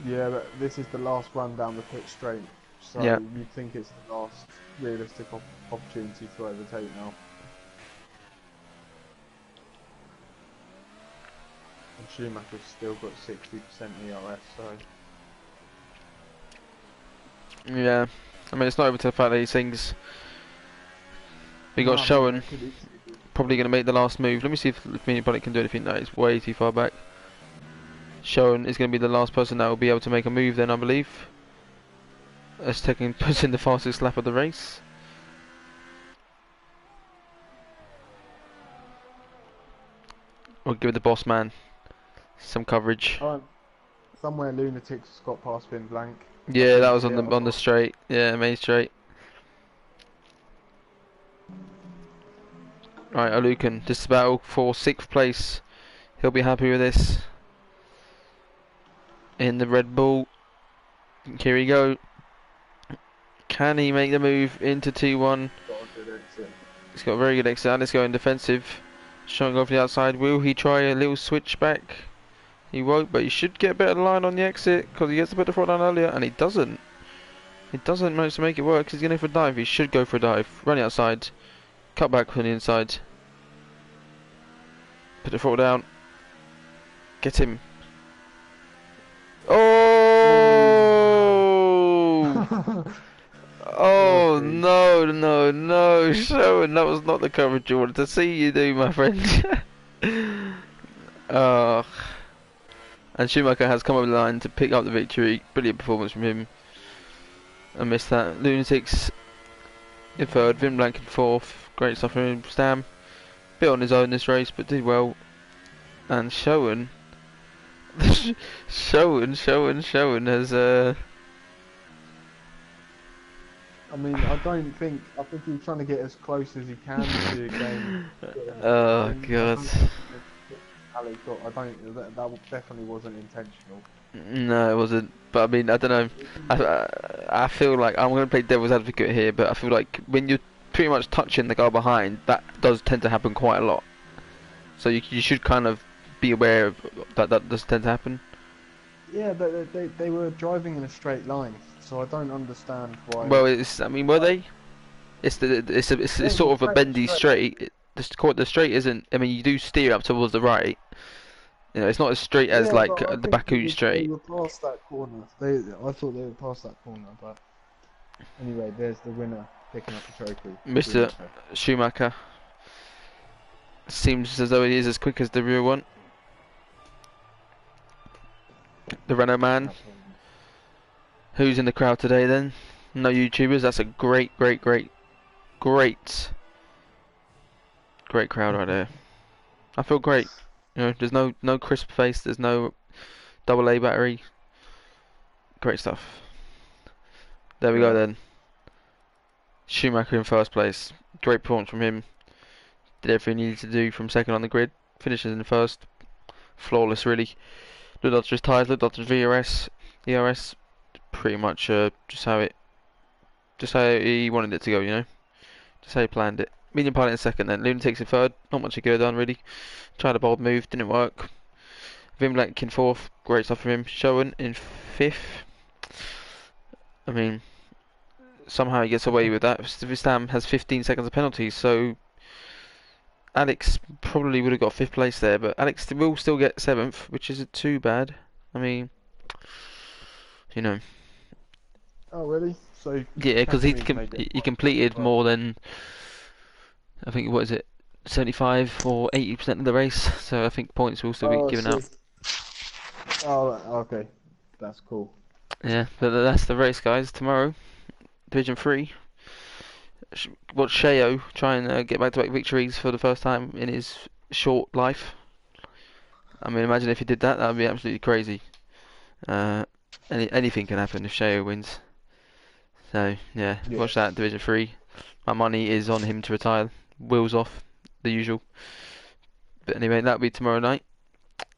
yeah, but this is the last run down the pit straight, so Yeah. you'd think it's the last realistic opportunity to overtake now. And Schumacher's still got 60% ERS, so Yeah. I mean, it's not over to the fact that these things. We no, got I mean Showen they could easily be. probably going to make the last move. Let me see if anybody can do anything. No, it's way too far back. Showen is going to be the last person that will be able to make a move then, I believe. As taking puts in the fastest lap of the race. We'll give the boss man some coverage. Oh, somewhere Lunatics got past Finn Blank. I Yeah, that couldn't was see on it. the straight. Yeah, main straight. Right, Alukan, this is battle for 6th place. He'll be happy with this. In the Red Bull. Here we go. Can he make the move into T1? Got a good exit. He's got a very good exit. Let's go in defensive. Showing off the outside. Will he try a little switch back? He won't, but he should get a better line on the exit because he gets to put the front down earlier, and he doesn't. He doesn't manage to make it work. He's going for a dive. He should go for a dive. Run outside. Cut back on the inside. Put the throttle down. Get him. Oh! Oh Naughty. no, no, no, Sherwin, that was not the coverage you wanted to see you do, my friend. uh, and Schumacher has come over the line to pick up the victory. Brilliant performance from him. I missed that. Lunatics in third, Vin Blank in fourth. Great stuff from him. Stam, bit on his own this race, but did well. And Sherwin, Sherwin has I mean, I think he's trying to get as close as he can to gain. oh god. Alex, I don't. That definitely wasn't intentional. No, it wasn't. But I mean, I don't know. I feel like I'm going to play devil's advocate here, but I feel like when you're pretty much touching the guy behind, that does tend to happen quite a lot. So you should kind of be aware of that does tend to happen. Yeah, but they were driving in a straight line, so I don't understand why. Well, I mean, were they? It's sort of a bendy straight. The straight isn't. I mean, you do steer up towards the right. You know, it's not as straight as Yeah, like but I the think Baku they straight. were past that corner. I thought they were past that corner, but anyway, there's the winner picking up the trophy. Mr. Schumacher seems as though he is as quick as the real one. The Renault man. Who's in the crowd today then? No YouTubers. That's a great crowd right there. I feel great. You know, there's no crisp face. There's no double A battery. Great stuff. There we go then. Schumacher in first place. Great performance from him. Did everything he needed to do from second on the grid. Finishes in first. Flawless, really. Looked after his tyres. Looked after his VRS, ERS. Pretty much just how he wanted it to go. You know, just how he planned it. Medium pilot in second, then Lunatics in third. Not much he could have done really. Tried a bold move, didn't work. Vim Black in fourth. Great stuff from him. Showen in fifth. I mean, somehow he gets away with that. Stam has 15 seconds of penalties, so Alex probably would have got fifth place there, but Alex will still get seventh, which isn't too bad. I mean, you know. Oh really? So Yeah, because Cantonese he completed more than I think what is it, 75 or 80% of the race. So I think points will still be given out. Oh, okay, that's cool. Yeah, but that's the race, guys. Tomorrow, Division 3. Watch Sheo try and get back-to-back victories for the first time in his short life. I mean, imagine if he did that. That would be absolutely crazy. Anything can happen if Sheo wins. So yeah, watch that Division 3. My money is on him to retire. Wheels off, the usual. But anyway, that'll be tomorrow night.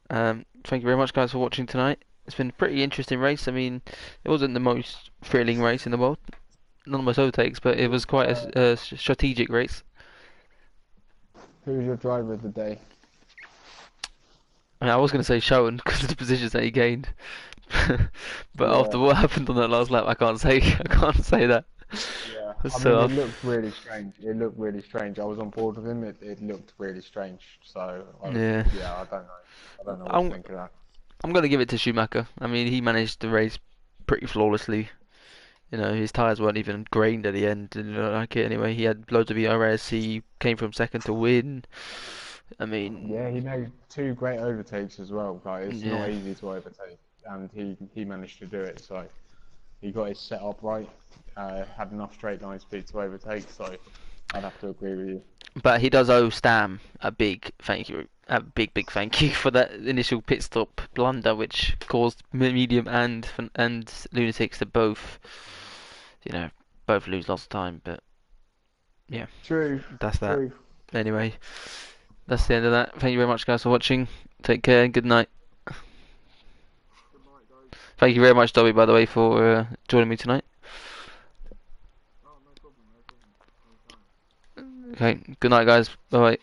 Thank you very much, guys, for watching tonight. It's been a pretty interesting race. I mean, it wasn't the most thrilling race in the world. anonymous overtakes, but it was quite Uh, a strategic race. who's your driver of the day? I mean, I was going to say Showen because of the positions that he gained, but Yeah, after what happened on that last lap, I can't say I can't say that. yeah. I So mean, it looked really strange. It looked really strange. I was on board with him. It looked really strange. So, yeah, yeah, I don't know. I don't know what to I'm think of that. I'm going to give it to Schumacher. I mean, he managed the race pretty flawlessly. You know, his tyres weren't even grained at the end. Didn't look like it anyway. He had loads of ERS. He came from second to win. I mean, Yeah, he made two great overtakes as well. Like, it's not yeah. easy to overtake, and he managed to do it. So he got his setup right. Had enough straight line speed to overtake. So I'd have to agree with you. But he does owe Stam a big thank you, a big thank you for that initial pit stop blunder, which caused Medium and Lunatics to both, you know, both lose lots of time. But yeah, True, that's that. true. Anyway, that's the end of that. Thank you very much, guys, for watching. Take care and good night. Thank you very much, Dobby, by the way, for joining me tonight. Okay, good night, guys. Bye bye.